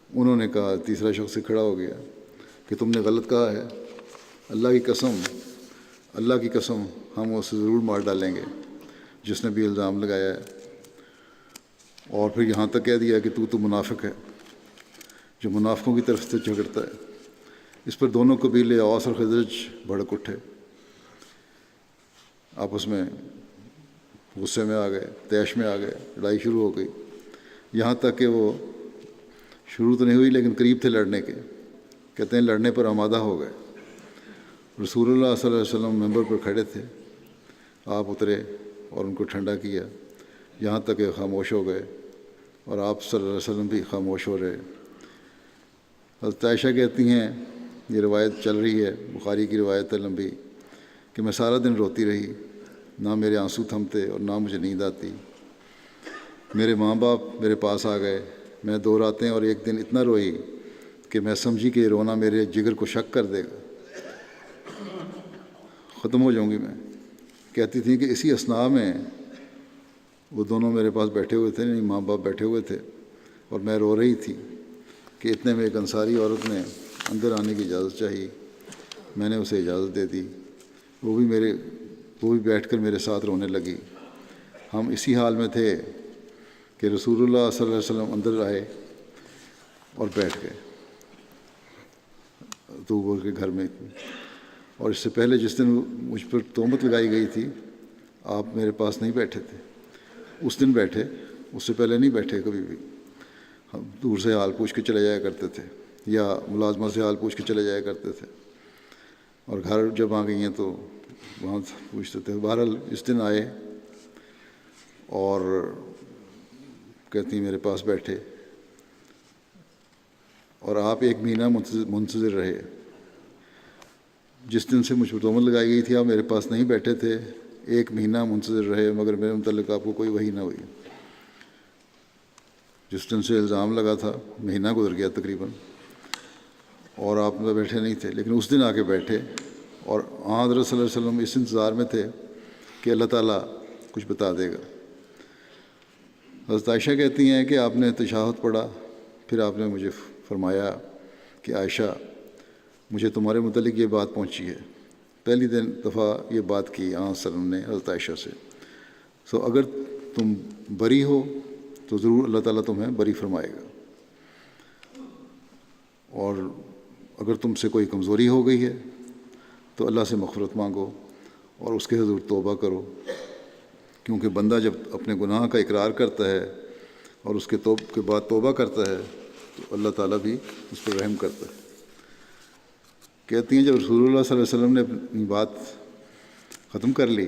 B: انہوں نے کہا، تیسرا شخص سے کھڑا ہو گیا کہ تم نے غلط کہا ہے، اللہ کی قسم ہم اسے ضرور مار ڈالیں گے جس نے بھی الزام لگایا ہے۔ اور پھر یہاں تک کہہ دیا کہ تو منافق ہے جو منافقوں کی طرف سے جھگڑتا ہے۔ اس پر دونوں قبیلے اوس اور خزرج بھڑک اٹھے، آپس میں غصے میں آ گئے، طیش میں آ گئے، لڑائی شروع ہو گئی، یہاں تک کہ وہ شروع تو نہیں ہوئی لیکن قریب تھے لڑنے کے۔ کہتے ہیں لڑنے پر آمادہ ہو گئے۔ رسول اللہ صلی اللہ علیہ وسلم ممبر پر کھڑے تھے، آپ اترے اور ان کو ٹھنڈا کیا یہاں تک کہ خاموش ہو گئے، اور آپ صلی اللہ علیہ وسلم بھی خاموش ہو رہے۔ حضرت عائشہ کہتی ہیں، یہ روایت چل رہی ہے، بخاری کی روایت ہے لمبی، کہ میں سارا دن روتی رہی، نہ میرے آنسو تھمتے اور نہ مجھے نیند آتی۔ میرے ماں باپ میرے پاس آ گئے، میں 2 راتیں اور 1 دن اتنا روئی کہ میں سمجھی کہ یہ رونا میرے جگر کو شک کر دے گا، ختم ہو جاؤں گی میں۔ کہتی تھیں کہ اسی اثناء میں وہ دونوں میرے پاس بیٹھے ہوئے تھے، یعنی ماں باپ بیٹھے ہوئے تھے، اور میں رو رہی تھی کہ اتنے میں ایک انصاری عورت نے اندر آنے کی اجازت چاہی۔ میں نے اسے اجازت دے دی، وہ بھی بیٹھ کر میرے ساتھ رونے لگی۔ ہم اسی حال میں تھے کہ رسول اللہ صلی اللہ علیہ وسلم اندر آئے اور بیٹھ گئے تو بول کے گھر میں، اور اس سے پہلے جس دن مجھ پر تہمت لگائی گئی تھی آپ میرے پاس نہیں بیٹھے تھے، اس دن بیٹھے، اس سے پہلے نہیں بیٹھے کبھی بھی۔ ہم دور سے حال پوچھ کے چلے جایا کرتے تھے، یا ملازمہ سے حال پوچھ کے چلے جایا کرتے تھے، اور گھر جب آ گئی ہیں تو وہاں پوچھتے تھے۔ بہرحال اس دن آئے اور کہتی میرے پاس بیٹھے، اور آپ 1 مہینہ منتظر رہے۔ جس دن سے مجھ پر تہمت لگائی گئی تھی آپ میرے پاس نہیں بیٹھے تھے، 1 مہینہ منتظر رہے، مگر میرے متعلق آپ کو کوئی وحی نہ ہوئی۔ جس دن سے الزام لگا تھا مہینہ گزر گیا تقریباً، اور آپ میں بیٹھے نہیں تھے، لیکن اس دن آ کے بیٹھے، اور حضرت صلی اللہ علیہ وسلم اس انتظار میں تھے کہ اللہ تعالیٰ کچھ بتا دے گا۔ حضرت عائشہ کہتی ہیں کہ آپ نے تشہد پڑھا، پھر آپ نے مجھے فرمایا کہ عائشہ، مجھے تمہارے متعلق یہ بات پہنچی ہے۔ پہلی دفعہ یہ بات کی صلی اللہ علیہ وسلم نے حضرت عائشہ سے، اگر تم بری ہو تو ضرور اللہ تعالیٰ تمہیں بری فرمائے گا، اور اگر تم سے کوئی کمزوری ہو گئی ہے تو اللہ سے مغفرت مانگو اور اس کے حضور توبہ کرو، کیونکہ بندہ جب اپنے گناہ کا اقرار کرتا ہے اور اس کے بعد توبہ کرتا ہے تو اللہ تعالیٰ بھی اس پر رحم کرتا ہے۔ کہتی ہیں جب رسول اللہ صلی اللہ علیہ وسلم نے اپنی بات ختم کر لی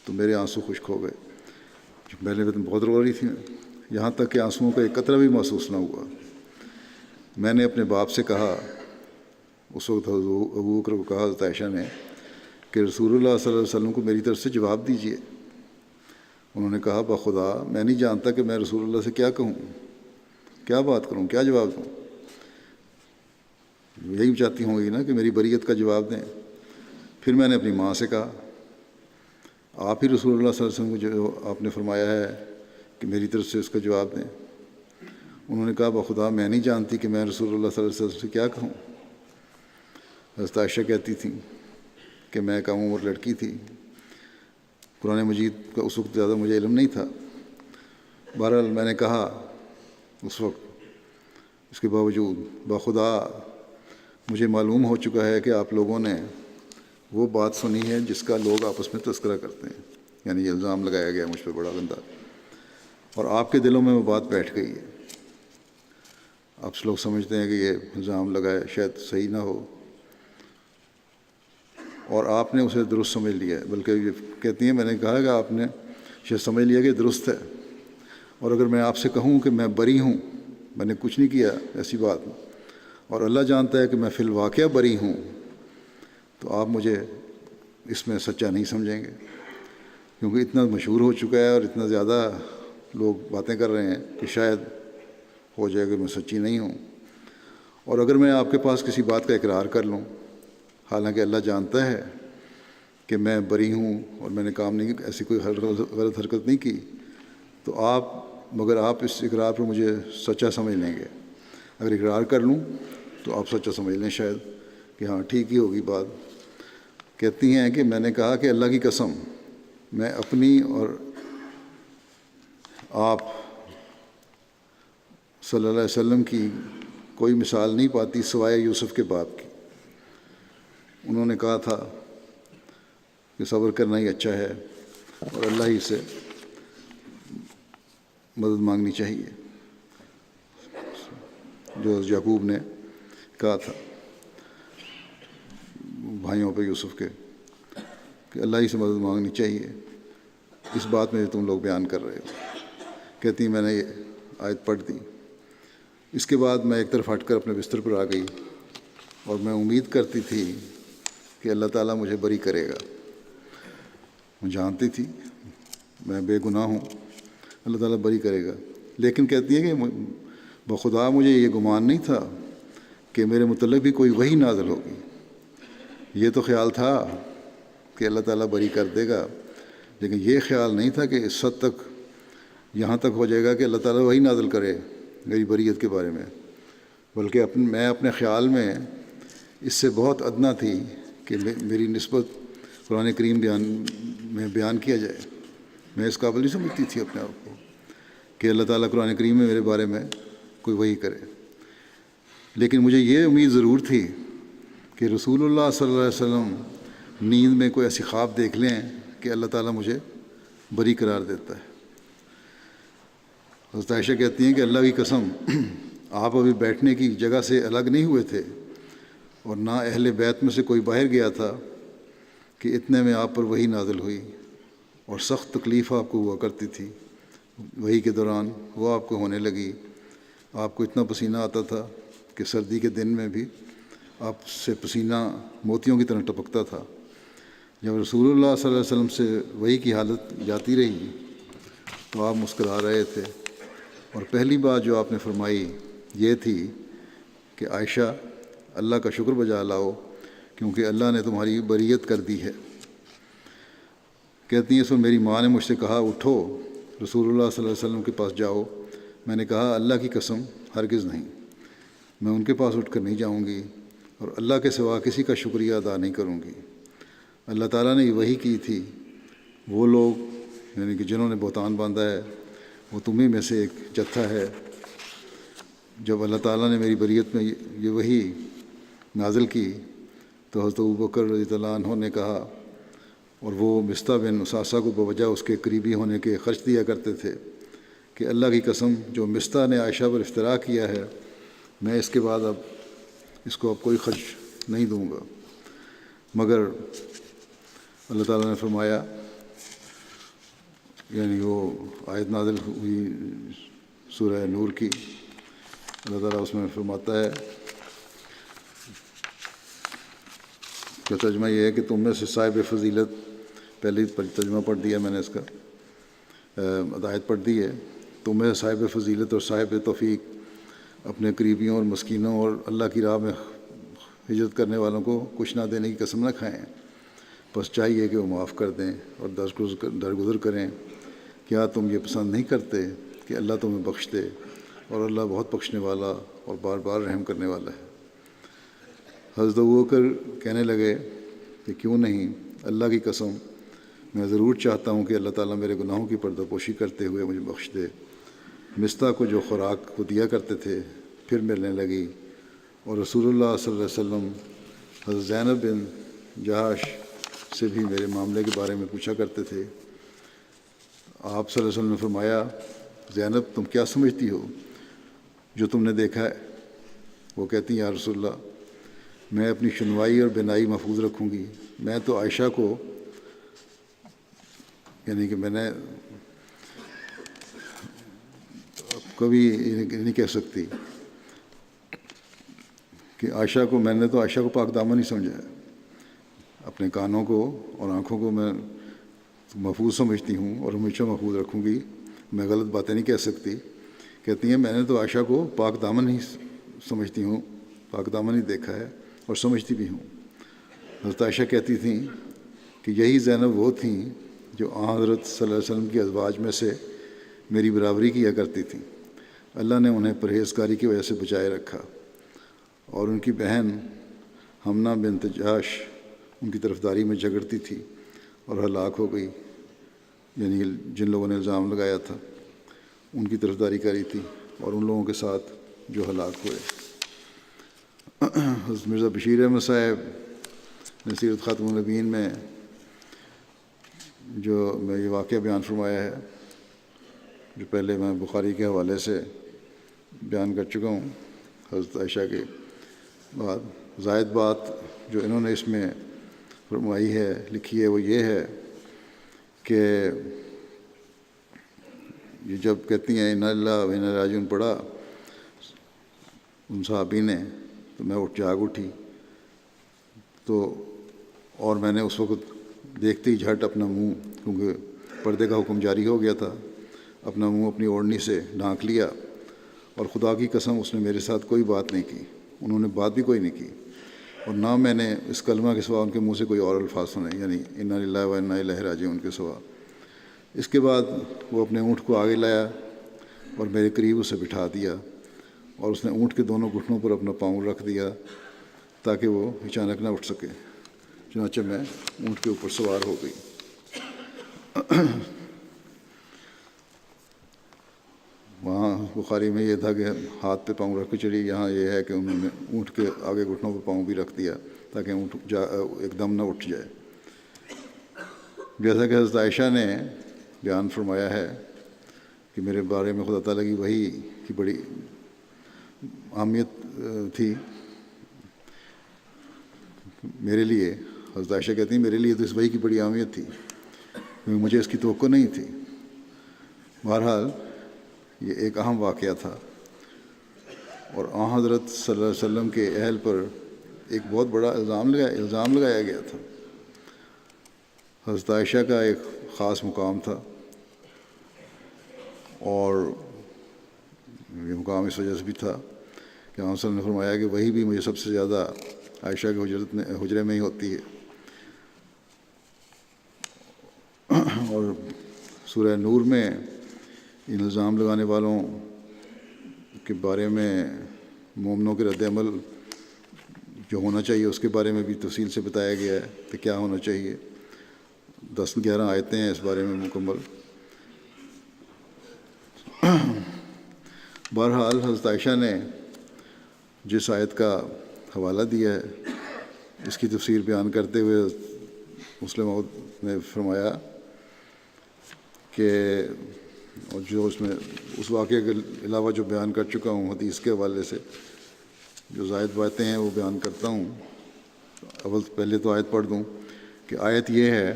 B: تو میرے آنسو خشک ہو گئے۔ پہلے میں بہت رو رہی تھی، یہاں تک کہ آنسوؤں کا ایک قطرہ بھی محسوس نہ ہوا۔ میں نے اپنے باپ سے کہا، اس وقت ابو بکر کو کہا حضرت عائشہ نے، کہ رسول اللہ صلی اللہ علیہ وسلم کو میری طرف سے جواب دیجیے۔ انہوں نے کہا، بخدا میں نہیں جانتا کہ میں رسول اللہ سے کیا کہوں، کیا بات کروں، کیا جواب دوں۔ یہی چاہتی ہوں گی نا کہ میری بریت کا جواب دیں۔ پھر میں نے اپنی ماں سے کہا، آپ ہی رسول اللہ صلی اللہ علیہ وسلم کو جو آپ نے فرمایا ہے کہ میری طرف سے اس کا جواب دیں۔ انہوں نے کہا، بخدا میں نہیں جانتی کہ میں رسول اللہ صلی اللہ علیہ وسلم سے کیا کہوں۔ حضرت عائشہ کہتی تھیں کہ میں کم عمر لڑکی تھی، قرآن مجید کا اس وقت زیادہ مجھے علم نہیں تھا۔ بہرحال میں نے کہا اس وقت، اس کے باوجود، بخدا مجھے معلوم ہو چکا ہے کہ آپ لوگوں نے وہ بات سنی ہے جس کا لوگ آپس میں تذکرہ کرتے ہیں، یعنی یہ الزام لگایا گیا مجھ پہ بڑا گندہ، اور آپ کے دلوں میں وہ بات بیٹھ گئی ہے۔ آپ لوگ سمجھتے ہیں کہ یہ الزام لگایا شاید صحیح نہ ہو، اور آپ نے اسے درست سمجھ لیا ہے، بلکہ یہ کہتی ہیں میں نے کہا کہ آپ نے شاید سمجھ لیا کہ درست ہے، اور اگر میں آپ سے کہوں کہ میں بری ہوں، میں نے کچھ نہیں کیا ایسی بات، اور اللہ جانتا ہے کہ میں فی الواقعہ بری ہوں، تو آپ مجھے اس میں سچا نہیں سمجھیں گے، کیونکہ اتنا مشہور ہو چکا ہے اور اتنا زیادہ لوگ باتیں کر رہے ہیں کہ شاید ہو جائے کہ میں سچی نہیں ہوں۔ اور اگر میں آپ کے پاس کسی بات کا اقرار کر لوں، حالانکہ اللہ جانتا ہے کہ میں بری ہوں اور میں نے کام نہیں، ایسی کوئی غلط حرکت نہیں کی، تو آپ اس اقرار پر مجھے سچا سمجھ لیں گے۔ اگر اقرار کر لوں تو آپ سچا سمجھ لیں شاید کہ ہاں ٹھیک ہی ہوگی بات۔ کہتی ہیں کہ میں نے کہا کہ اللہ کی قسم میں اپنی اور آپ صلی اللہ علیہ وسلم کی کوئی مثال نہیں پاتی سوائے یوسف کے باپ کی۔ انہوں نے کہا تھا کہ صبر کرنا ہی اچھا ہے اور اللہ ہی سے مدد مانگنی چاہیے، جو یعقوب نے کہا تھا بھائیوں پہ یوسف کے کہ اللہ ہی سے مدد مانگنی چاہیے اس بات میں جو تم لوگ بیان کر رہے ہو. کہتی ہیں میں نے یہ آیت پڑھ دی. اس کے بعد میں ایک طرف ہٹ کر اپنے بستر پر آ گئی اور میں امید کرتی تھی کہ اللہ تعالیٰ مجھے بری کرے گا. میں جانتی تھی میں بے گناہ ہوں، اللہ تعالیٰ بری کرے گا. لیکن کہتی ہیں کہ بخدا مجھے یہ گمان نہیں تھا کہ میرے متعلق بھی کوئی وحی نازل ہوگی. یہ تو خیال تھا کہ اللہ تعالیٰ بری کر دے گا، لیکن یہ خیال نہیں تھا کہ اس حد تک یہاں تک ہو جائے گا کہ اللہ تعالیٰ وحی نازل کرے میری بریت کے بارے میں. بلکہ میں اپنے خیال میں اس سے بہت ادنا تھی کہ میری نسبت قرآن کریم میں بیان کیا جائے. میں اس قابل نہیں سمجھتی تھی اپنے آپ کو کہ اللہ تعالیٰ قرآن کریم میں میرے بارے میں کوئی وحی کرے. لیکن مجھے یہ امید ضرور تھی کہ رسول اللہ صلی اللہ علیہ وسلم نیند میں کوئی ایسی خواب دیکھ لیں کہ اللہ تعالیٰ مجھے بری قرار دیتا ہے. حضرت عائشہ کہتی ہیں کہ اللہ کی قسم آپ ابھی بیٹھنے کی جگہ سے الگ نہیں ہوئے تھے اور نہ اہل بیت میں سے کوئی باہر گیا تھا کہ اتنے میں آپ پر وحی نازل ہوئی اور سخت تکلیف آپ کو ہوا کرتی تھی. وحی کے دوران وہ آپ کو ہونے لگی. آپ کو اتنا پسینہ آتا تھا کہ سردی کے دن میں بھی آپ سے پسینہ موتیوں کی طرح ٹپکتا تھا. جب رسول اللہ صلی اللہ علیہ وسلم سے وحی کی حالت جاتی رہی تو آپ مسکرا رہے تھے، اور پہلی بات جو آپ نے فرمائی یہ تھی کہ عائشہ اللہ کا شکر بجا لاؤ کیونکہ اللہ نے تمہاری بریت کر دی ہے. کہتی ہیں سو میری ماں نے مجھ سے کہا اٹھو رسول اللہ صلی اللہ علیہ وسلم کے پاس جاؤ. میں نے کہا اللہ کی قسم ہرگز نہیں، میں ان کے پاس اٹھ کر نہیں جاؤں گی اور اللہ کے سوا کسی کا شکریہ ادا نہیں کروں گی. اللہ تعالیٰ نے یہ وحی کی تھی وہ لوگ یعنی کہ جنہوں نے بہتان باندھا ہے وہ تمہیں میں سے ایک جتھا ہے. جب اللہ تعالیٰ نے میری بریت میں یہ وحی نازل کی تو حضرت ابوبکر رضی اللہ عنہ نے کہا، اور وہ مصطح بن اساسہ کو بوجہ اس کے قریبی ہونے کے خرچ دیا کرتے تھے، کہ اللہ کی قسم جو مصطح نے عائشہ پر افتراء کیا ہے میں اس کے بعد اب اس کو کوئی خرچ نہیں دوں گا. مگر اللہ تعالیٰ نے فرمایا، یعنی وہ آیت نازل ہوئی سورہ نور کی. اللہ تعالیٰ اس میں فرماتا ہے کہ ترجمہ یہ ہے کہ تم میں سے صاحب فضیلت، پہلے ترجمہ پڑھ دیا میں نے اس کا، آیت پڑھ دی ہے. تم میں سے صاحب فضیلت اور صاحب توفیق اپنے قریبیوں اور مسکینوں اور اللہ کی راہ میں ہجرت کرنے والوں کو کچھ نہ دینے کی قسم نہ کھائیں، بس چاہیے کہ وہ معاف کر دیں اور درگزر کریں. کیا تم یہ پسند نہیں کرتے کہ اللہ تمہیں بخش دے، اور اللہ بہت بخشنے والا اور بار بار رحم کرنے والا ہے. حضرت ابوبکر کہنے لگے کہ کیوں نہیں، اللہ کی قسم میں ضرور چاہتا ہوں کہ اللہ تعالیٰ میرے گناہوں کی پردہ پوشی کرتے ہوئے مجھے بخش دے. مصطح کو جو خوراک کو دیا کرتے تھے پھر ملنے لگی، اور رسول اللہ صلی اللہ علیہ وسلم حضرت زینب بن جہش سے بھی میرے معاملے کے بارے میں پوچھا کرتے تھے. آپ صلی اللہ علیہ وسلم نے فرمایا، زینب تم کیا سمجھتی ہو جو تم نے دیکھا ہے؟ وہ کہتی ہیں یا رسول اللہ میں اپنی شنوائی اور بینائی محفوظ رکھوں گی. میں تو عائشہ کو یعنی کہ میں نے کبھی نہیں کہہ سکتی کہ عائشہ کو، میں نے تو عائشہ کو پاک دامن ہی سمجھا ہے. اپنے کانوں کو اور آنکھوں کو میں محفوظ سمجھتی ہوں اور ہمیشہ محفوظ رکھوں گی، میں غلط باتیں نہیں کہہ سکتی. کہتی ہیں میں نے تو عائشہ کو پاک دامن ہی سمجھتی ہوں، پاک دامن ہی دیکھا ہے اور سمجھتی بھی ہوں. حضرت عائشہ کہتی تھیں کہ یہی زینب وہ تھیں جو حضرت صلی اللہ علیہ وسلم کی ازواج میں سے میری برابری کیا کرتی تھیں. اللہ نے انہیں پرہیزگاری کی وجہ سے بچائے رکھا، اور ان کی بہن حمنہ بنت جہش ان کی طرفداری میں جھگڑتی تھی اور ہلاک ہو گئی. یعنی جن لوگوں نے الزام لگایا تھا ان کی طرفداری کری تھی اور ان لوگوں کے ساتھ جو ہلاک ہوئے. حضرت مرزا بشیر احمد صاحب نے سیرت خاتم النبیین میں جو میں یہ واقعہ بیان فرمایا ہے، جو پہلے میں بخاری کے حوالے سے بیان کر چکا ہوں حضرت عائشہ کے بعد، زائد بات جو انہوں نے اس میں فرمائی ہے، لکھی ہے، وہ یہ ہے کہ یہ جب کہتی ہیں انا للہ و انا راجعون پڑھا ان صحابی نے، تو میں جاگ اٹھی، تو اور میں نے اس وقت دیکھتے ہی جھٹ اپنا منہ، کیونکہ پردے کا حکم جاری ہو گیا تھا، اپنا منہ اپنی اوڑھنی سے ڈھانک لیا، اور خدا کی قسم اس نے میرے ساتھ کوئی بات نہیں کی، انہوں نے بات بھی کوئی نہیں کی، اور نہ میں نے اس کلمہ کے سوا ان کے منہ سے کوئی اور الفاظ سنے، یعنی انا للہ و انا الیہ راجعون کے سوا۔ اس کے بعد وہ اپنے اونٹ کو آگے لایا اور میرے قریب اسے بٹھا دیا، اور اس نے اونٹ کے دونوں گھٹنوں پر اپنا پاؤں رکھ دیا تاکہ وہ اچانک نہ اٹھ سکے، چنانچہ میں اونٹ کے اوپر سوار ہو گئی۔ وہاں بخاری میں یہ تھا کہ ہاتھ پہ پاؤں رکھ کے چلی، یہاں یہ ہے کہ انہوں نے اونٹ کے آگے گھٹنوں پہ پاؤں بھی رکھ دیا تاکہ اونٹ ایک دم نہ اٹھ جائے۔ جیسا کہ حضرت عائشہ نے بیان فرمایا ہے کہ میرے بارے میں خدا تعالیٰ کی وحی کی بڑی اہمیت تھی میرے لیے۔ حضرت عائشہ کہتی ہیں میرے لیے تو اس وحی کی بڑی اہمیت تھی کیونکہ مجھے اس کی توقع نہیں تھی۔ بہرحال یہ ایک اہم واقعہ تھا، اور آن حضرت صلی اللہ علیہ وسلم کے اہل پر ایک بہت بڑا الزام لگایا گیا تھا۔ حضرت عائشہ کا ایک خاص مقام تھا، اور یہ مقام اس وجہ سے بھی تھا کہ آن صلی اللہ علیہ وسلم نے فرمایا کہ وہی بھی مجھے سب سے زیادہ عائشہ کے حجرے میں ہی ہوتی ہے۔ اور سورہ نور میں ان الزام لگانے والوں کے بارے میں مومنوں کے رد عمل جو ہونا چاہیے اس کے بارے میں بھی تفصیل سے بتایا گیا ہے کہ کیا ہونا چاہیے۔ 10-11 آیتیں ہیں اس بارے میں مکمل۔ بہرحال حضرت عائشہ نے جس آیت کا حوالہ دیا ہے اس کی تفسیر بیان کرتے ہوئے مسلم موعود نے فرمایا کہ اور جو اس میں اس واقعے کے علاوہ جو بیان کر چکا ہوں حدیث کے حوالے سے جو زائد باتیں ہیں وہ بیان کرتا ہوں۔ اول پہلے تو آیت پڑھ دوں کہ آیت یہ ہے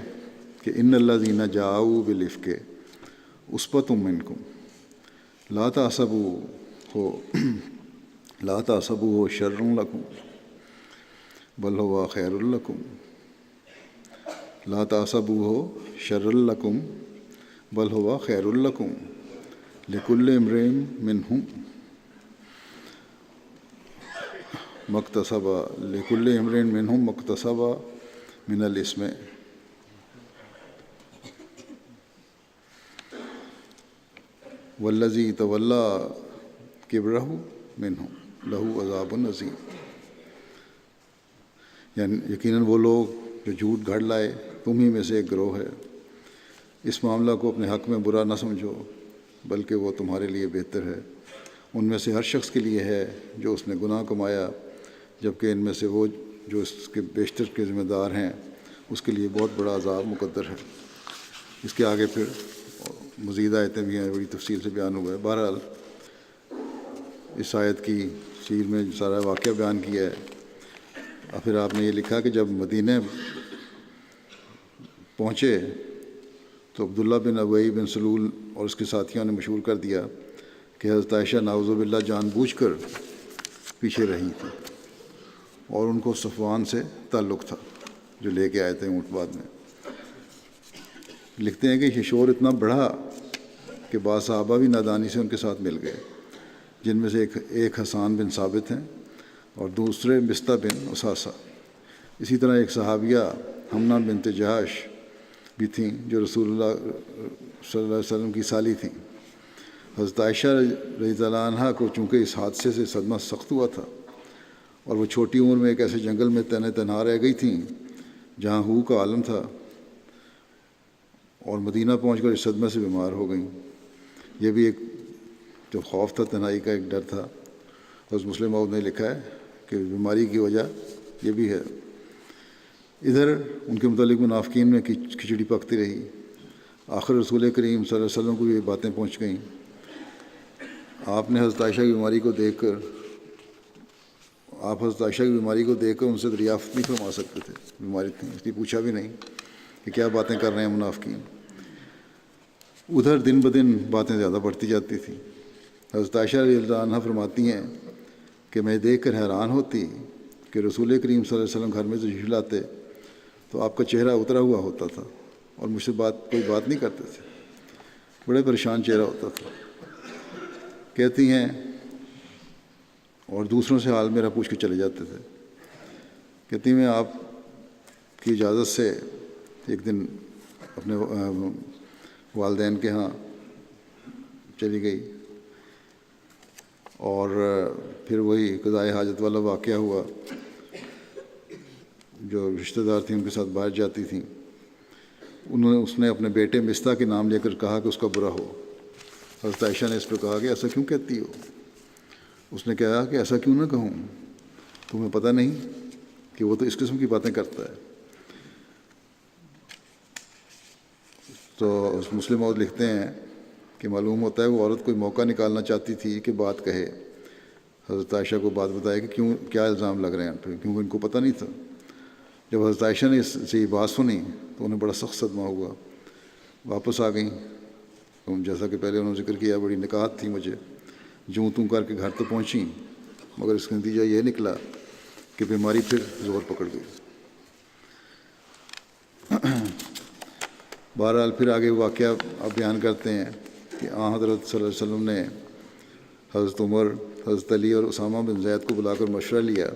B: کہ ان الذین جاؤوا بالافک عصبۃ منکم لا تحسبوه شرا لکم بل هو خیر لکم لا تحسبوه شرا لکم بل هو خیر لکم لکل امرئ منہم مکتسب من الاسم والذی تولی کبرہ منہم لہ عذاب عظیم۔ یعنی یقیناً وہ لوگ جو جھوٹ گھڑ لائے تم ہی میں سے ایک گروہ ہے، اس معاملہ کو اپنے حق میں برا نہ سمجھو بلکہ وہ تمہارے لیے بہتر ہے۔ ان میں سے ہر شخص کے لیے ہے جو اس نے گناہ کمایا، جبکہ ان میں سے وہ جو اس کے بیشتر کے ذمہ دار ہیں اس کے لیے بہت بڑا عذاب مقدر ہے۔ اس کے آگے پھر مزید آیتیں بھی ہیں، بڑی تفصیل سے بیان ہوا ہے۔ بہرحال اس آیت کی تفسیر میں سارا واقعہ بیان کیا ہے۔ اور پھر آپ نے یہ لکھا کہ جب مدینہ پہنچے تو عبداللہ بن ابی بن سلول اور اس کے ساتھیوں نے مشہور کر دیا کہ حضرت عائشہ نعوذ باللہ جان بوجھ کر پیچھے رہی تھی، اور ان کو صفوان سے تعلق تھا جو لے کے آئے تھے اونٹ بعد میں۔ لکھتے ہیں کہ یہ شور اتنا بڑھا کہ بعض صحابہ بھی نادانی سے ان کے ساتھ مل گئے، جن میں سے ایک حسان بن ثابت ہیں اور دوسرے مستہ بن اساسہ۔ اسی طرح ایک صحابیہ حمنہ بنت جہش بھی تھیں جو رسول اللہ صلی اللہ علیہ وسلم کی سالی تھیں۔ حضرت عائشہ رضی اللہ عنہا کو چونکہ اس حادثے سے صدمہ سخت ہوا تھا اور وہ چھوٹی عمر میں ایک ایسے جنگل میں تنہا رہ گئی تھیں جہاں ہو کا عالم تھا، اور مدینہ پہنچ کر اس صدمے سے بیمار ہو گئیں۔ یہ بھی ایک جو خوف تھا، تنہائی کا ایک ڈر تھا۔ حضرت مسلم موعود نے لکھا ہے کہ بیماری کی وجہ یہ بھی ہے۔ ادھر ان کے متعلق منافقین میں کھچڑی پکتی رہی۔ آخر رسول کریم صلی اللہ علیہ وسلم کو یہ باتیں پہنچ گئیں۔ آپ نے حضرت عائشہ کی بیماری کو دیکھ کر آپ حضرت عائشہ کی بیماری کو دیکھ کر ان سے دریافت نہیں فرما سکتے تھے، بیماری تھی اس لیے پوچھا بھی نہیں کہ کیا باتیں کر رہے ہیں منافقین۔ ادھر دن بدن باتیں زیادہ بڑھتی جاتی تھیں۔ حضرت عائشہ رضی اللہ عنہا فرماتی ہیں کہ میں دیکھ کر حیران ہوتی کہ رسول کریم صلی اللہ علیہ وسلم گھر میں تشریف لاتے تو آپ کا چہرہ اترا ہوا ہوتا تھا اور مجھ سے کوئی بات نہیں کرتے تھے، بڑے پریشان چہرہ ہوتا تھا۔ کہتی ہیں اور دوسروں سے حال میرا پوچھ کے چلے جاتے تھے۔ کہتی میں آپ کی اجازت سے ایک دن اپنے والدین کے ہاں چلی گئی اور پھر وہی قضائے حاجت والا واقعہ ہوا، جو رشتہ دار تھیں ان کے ساتھ باہر جاتی تھیں، اس نے اپنے بیٹے مستہ کے نام لے کر کہا کہ اس کا برا ہو۔ حضرت عائشہ نے اس پہ کہا کہ ایسا کیوں کہتی ہو؟ اس نے کہا کہ ایسا کیوں نہ کہوں، تمہیں پتہ نہیں کہ وہ تو اس قسم کی باتیں کرتا ہے۔ تو مسلم عورت لکھتے ہیں کہ معلوم ہوتا ہے وہ عورت کوئی موقع نکالنا چاہتی تھی کہ بات کہے، حضرت عائشہ کو بات بتائے کہ کیا الزام لگ رہے ہیں پہ، کیونکہ ان کو پتہ نہیں تھا۔ جب حضرت عائشہ نے اس سے یہ بات سنی تو انہیں بڑا سخت صدمہ ہوا، واپس آ گئیں۔ جیسا کہ پہلے انہوں نے ذکر کیا بڑی نکات تھی مجھے، جوں توں کر کے گھر تو پہنچیں، مگر اس کا نتیجہ یہ نکلا کہ بیماری پھر زور پکڑ گئی۔ بہرحال پھر آگے واقعہ آپ بیان کرتے ہیں کہ حضرت صلی اللہ علیہ وسلم نے حضرت عمر، حضرت علی اور اسامہ بن زید کو بلا کر مشورہ لیا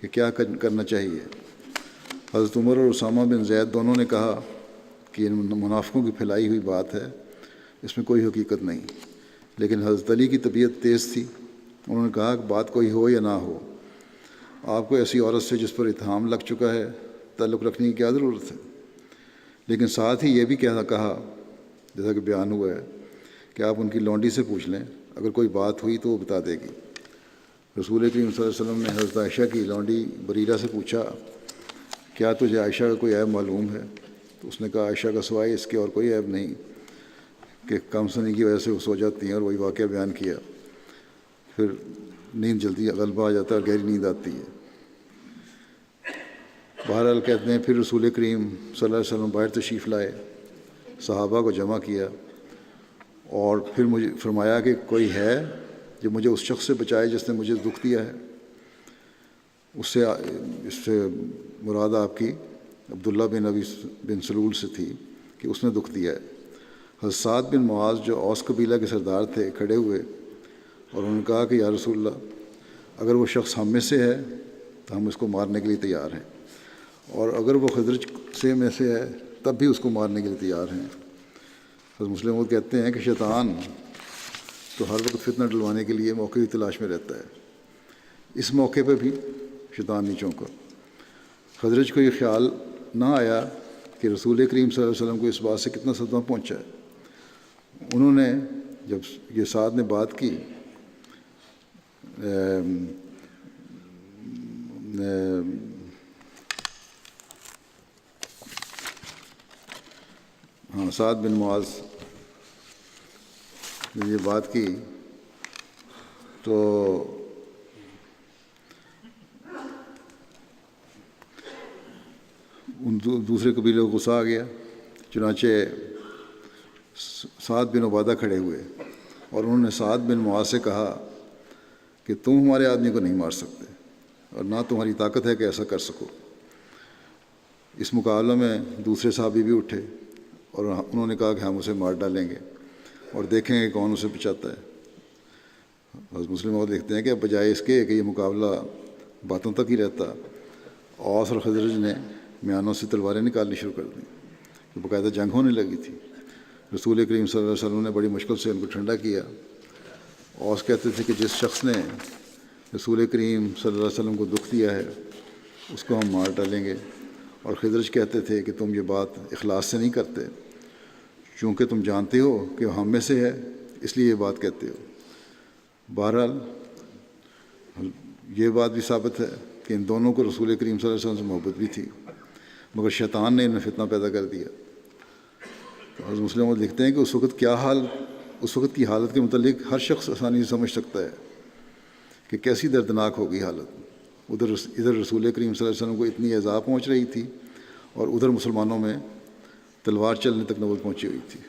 B: کہ کیا کرنا چاہیے۔ حضرت عمر اور اسامہ بن زید دونوں نے کہا کہ ان منافقوں کی پھیلائی ہوئی بات ہے، اس میں کوئی حقیقت نہیں، لیکن حضرت علی کی طبیعت تیز تھی، انہوں نے کہا کہ بات کوئی ہو یا نہ ہو، آپ کو ایسی عورت سے جس پر اتہام لگ چکا ہے تعلق رکھنے کی کیا ضرورت ہے؟ لیکن ساتھ ہی یہ بھی کہا جیسا کہ بیان ہوا ہے کہ آپ ان کی لونڈی سے پوچھ لیں، اگر کوئی بات ہوئی تو وہ بتا دے گی۔ رسول کریم صلی اللہ علیہ وسلم نے حضرت عائشہ کی لونڈی بریرہ سے پوچھا کیا تجھے عائشہ کا کوئی عیب معلوم ہے؟ تو اس نے کہا عائشہ کا سوائے اس کے اور کوئی عیب نہیں کہ کم سنی کی وجہ سے وہ سو جاتی ہیں، اور وہی واقعہ بیان کیا۔ پھر نیند جلدی غلبہ آ جاتا ہے اور گہری نیند آتی ہے۔ بہرحال کہتے ہیں پھر رسول کریم صلی اللہ علیہ وسلم باہر تشریف لائے، صحابہ کو جمع کیا اور پھر مجھے فرمایا کہ کوئی ہے جو مجھے اس شخص سے بچائے جس نے مجھے دکھ دیا ہے۔ اس سے مراد آپ کی عبداللہ بن ابی بن سلول سے تھی کہ اس نے دکھ دیا ہے۔ حضرت سعد بن معاذ جو اوس قبیلہ کے سردار تھے کھڑے ہوئے اور انہوں نے کہا کہ یا رسول اللہ، اگر وہ شخص ہم میں سے ہے تو ہم اس کو مارنے کے لیے تیار ہیں، اور اگر وہ خزرج میں سے ہے تب بھی اس کو مارنے کے لیے تیار ہیں۔ حضرت مسلم وہ کہتے ہیں کہ شیطان تو ہر وقت فتنہ ڈلوانے کے لیے موقع کی تلاش میں رہتا ہے، اس موقع پہ بھی شیطان نہیں چونکا۔ خزرج کو یہ خیال نہ آیا کہ رسول کریم صلی اللہ علیہ وسلم کو اس بات سے کتنا صدمہ پہنچا ہے۔ انہوں نے جب یہ سعد نے بات کی سعد بن معاذ نے یہ بات کی تو ان دوسرے قبیلوں کو غصہ آ گیا، چنانچہ سعد بن عبادہ کھڑے ہوئے اور انہوں نے سعد بن معاذ سے کہا کہ تم ہمارے آدمی کو نہیں مار سکتے اور نہ تمہاری طاقت ہے کہ ایسا کر سکو۔ اس مقابلہ میں دوسرے صحابی بھی اٹھے اور انہوں نے کہا کہ ہم اسے مار ڈالیں گے اور دیکھیں گے کون اسے بچاتا ہے۔ حضرت مسلم اور دیکھتے ہیں کہ اب بجائے اس کے کہ یہ مقابلہ باتوں تک ہی رہتا، اوس اور خزرج نے میانوں سے تلواریں نکالنی شروع کر دیں، تو باقاعدہ جنگ ہونے لگی تھی۔ رسول کریم صلی اللہ علیہ وسلم نے بڑی مشکل سے ان کو ٹھنڈا کیا۔ اوس کہتے تھے کہ جس شخص نے رسول کریم صلی اللہ علیہ وسلم کو دکھ دیا ہے اس کو ہم مار ڈالیں گے، اور خزرج کہتے تھے کہ تم یہ بات اخلاص سے نہیں کرتے، چونکہ تم جانتے ہو کہ وہ ہم میں سے ہے اس لیے یہ بات کہتے ہو۔ بہرحال یہ بات بھی ثابت ہے کہ ان دونوں کو رسول کریم صلی اللہ علیہ وسلم سے محبت بھی تھی، مگر شیطان نے ان میں فتنہ پیدا کر دیا۔ تو حضرت مسلم لکھتے ہیں کہ اس وقت کی حالت کے متعلق ہر شخص آسانی سے سمجھ سکتا ہے کہ کیسی دردناک ہوگی حالت۔ ادھر رسول کریم صلی اللہ علیہ وسلم کو اتنی ایذا پہنچ رہی تھی اور ادھر مسلمانوں میں تلوار چلنے تک نوبت پہنچی ہوئی تھی۔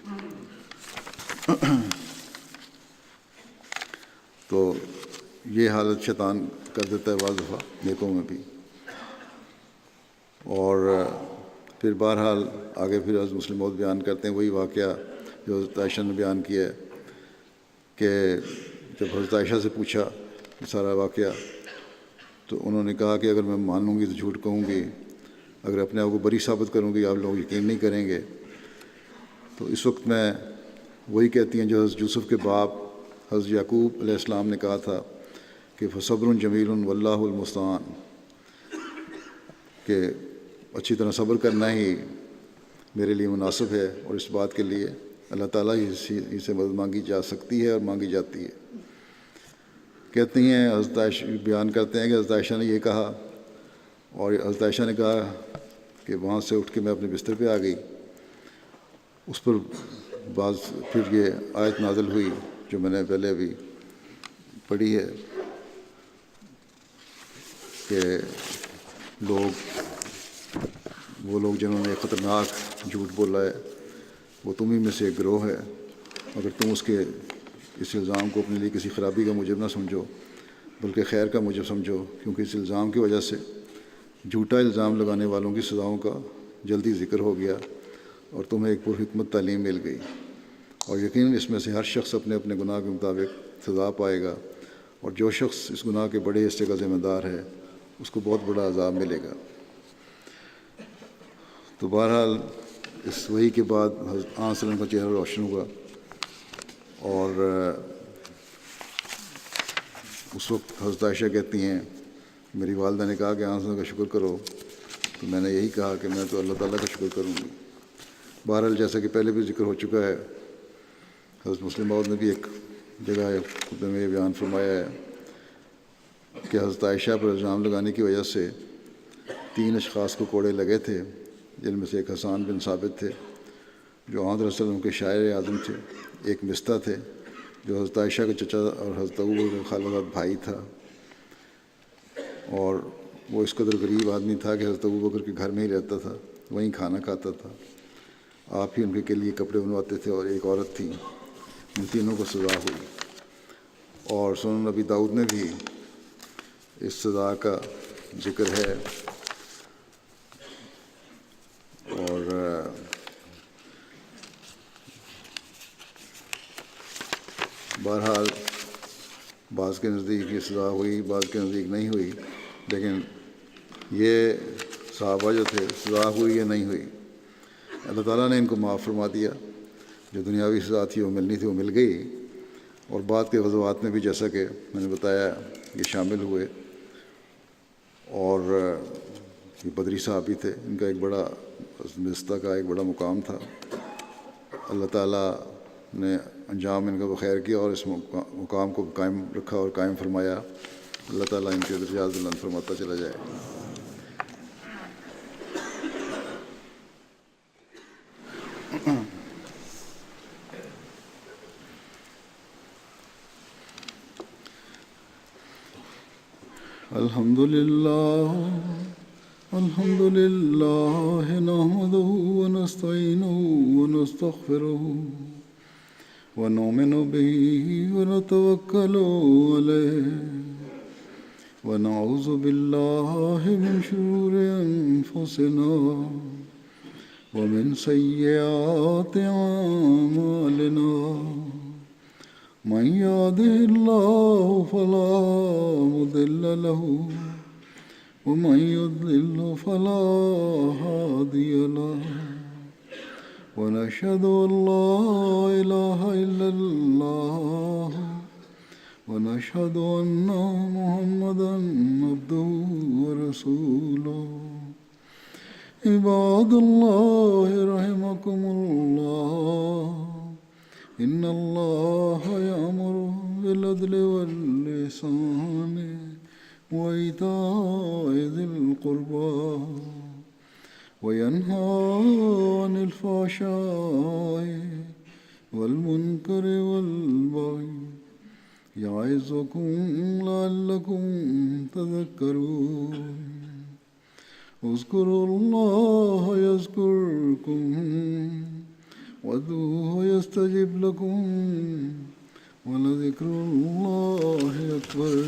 B: تو یہ حالت شیطان کر دیتا ہے بعض دفعہ نیکوں میں بھی۔ اور پھر بہرحال آگے پھر حضرت مسلم موعود بیان کرتے ہیں وہی واقعہ جو حضرت عائشہ نے بیان کیا ہے کہ جب حضرت عائشہ سے پوچھا یہ سارا واقعہ تو انہوں نے کہا کہ اگر میں مانوں گی تو جھوٹ کہوں گی، اگر اپنے آپ کو بری ثابت کروں گی آپ لوگ یقین نہیں کریں گے۔ تو اس وقت میں وہی کہتی ہیں جو حضرت یوسف کے باپ حضرت یعقوب علیہ السلام نے کہا تھا کہ فصبر جمیل واللہ المستعان، کہ اچھی طرح صبر کرنا ہی میرے لیے مناسب ہے، اور اس بات کے لیے اللہ تعالیٰ ہی سے مدد مانگی جا سکتی ہے اور مانگی جاتی ہے۔ کہتی ہیں حضرت عائشہ بیان کرتے ہیں کہ حضرت عائشہ نے یہ کہا، اور حضرت عائشہ نے کہا کہ وہاں سے اٹھ کے میں اپنے بستر پہ آ گئی۔ اس پر پھر یہ آیت نازل ہوئی جو میں نے پہلے ابھی پڑھی ہے کہ وہ لوگ جنہوں نے خطرناک جھوٹ بولا ہے وہ تم ہی میں سے ایک گروہ ہے، اگر تم اس الزام کو اپنے لیے کسی خرابی کا موجب نہ سمجھو بلکہ خیر کا موجب سمجھو، کیونکہ اس الزام کی وجہ سے جھوٹا الزام لگانے والوں کی سزاؤں کا جلدی ذکر ہو گیا اور تمہیں ایک پرحکمت تعلیم مل گئی، اور یقیناً اس میں سے ہر شخص اپنے اپنے گناہ کے مطابق سزا پائے گا، اور جو شخص اس گناہ کے بڑے حصے کا ذمہ دار ہے اس کو بہت بڑا عذاب ملے گا۔ تو بہرحال اس وحی کے بعد حضرت صلی اللہ علیہ وسلم کا چہرہ روشن ہوا، اور اس وقت حضرت عائشہ کہتی ہیں میری والدہ نے کہا کہ صلی اللہ علیہ وسلم کا شکر کرو، تو میں نے یہی کہا کہ میں تو اللہ تعالیٰ کا شکر کروں گی۔ بہرحال جیسا کہ پہلے بھی ذکر ہو چکا ہے، حضرت مسلم موعود نے بھی ایک جگہ خطبے میں یہ بیان فرمایا ہے کہ حضرت عائشہ پر الزام لگانے کی وجہ سے 3 اشخاص کو کوڑے لگے تھے، جن میں سے ایک حسان بن ثابت تھے جو حضرت صلی اللہ علیہ وسلم کے شاعر اعظم تھے، ایک مستہ تھے جو حضرت عائشہ کا چچا اور حضرت ابوبکر کا خالہ بھائی تھا، اور وہ اس قدر غریب آدمی تھا کہ حضرت ابوبکر کے گھر میں ہی رہتا تھا، وہیں کھانا کھاتا تھا، آپ ہی ان کے لیے کپڑے بنواتے تھے، اور ایک عورت تھی۔ ان تینوں کو سزا ہوئی، اور سنن نبی داؤد میں بھی اس سزا کا ذکر ہے، اور بہرحال بعض کے نزدیک یہ سزا ہوئی، بعض کے نزدیک نہیں ہوئی، لیکن یہ صحابہ جو تھے سزا ہوئی یا نہیں ہوئی، اللہ تعالیٰ نے ان کو معاف فرما دیا۔ جو دنیاوی سزا تھی وہ ملنی تھی وہ مل گئی، اور بعد کے غزوات میں بھی جیسا کہ میں نے بتایا یہ شامل ہوئے، اور یہ بدری صحابی تھے، ان کا ایک بڑا مستہ کا ایک بڑا مقام تھا، اللہ تعالیٰ نے انجام ان کا بخیر کیا اور اس مقام کو قائم رکھا اور قائم فرمایا۔ اللہ تعالیٰ ان کے درجات بلند فرماتا چلا جائے۔ الحمد للہ نحمدہ ونستعینہ ونستغفرہ ونؤمن بہ ونتوکل علیہ ونعوذ باللہ من شرور انفسنا ومن سیئات اعمالنا من يهده الله فلا مضل له ومن يضلل فلا هادي له ونشهد أن لا إله إلا الله ونشهد أن محمدا عبده ورسوله عباد الله رحمكم الله إن الله يأمر بالعدل والإحسان وإيتاء ذي القربى وينهى عن الفحشاء والمنكر والبغي يعظكم لعلكم تذكرون اذكروا الله يذكركم وادعوه يستجب لكم ولذكر الله أكبر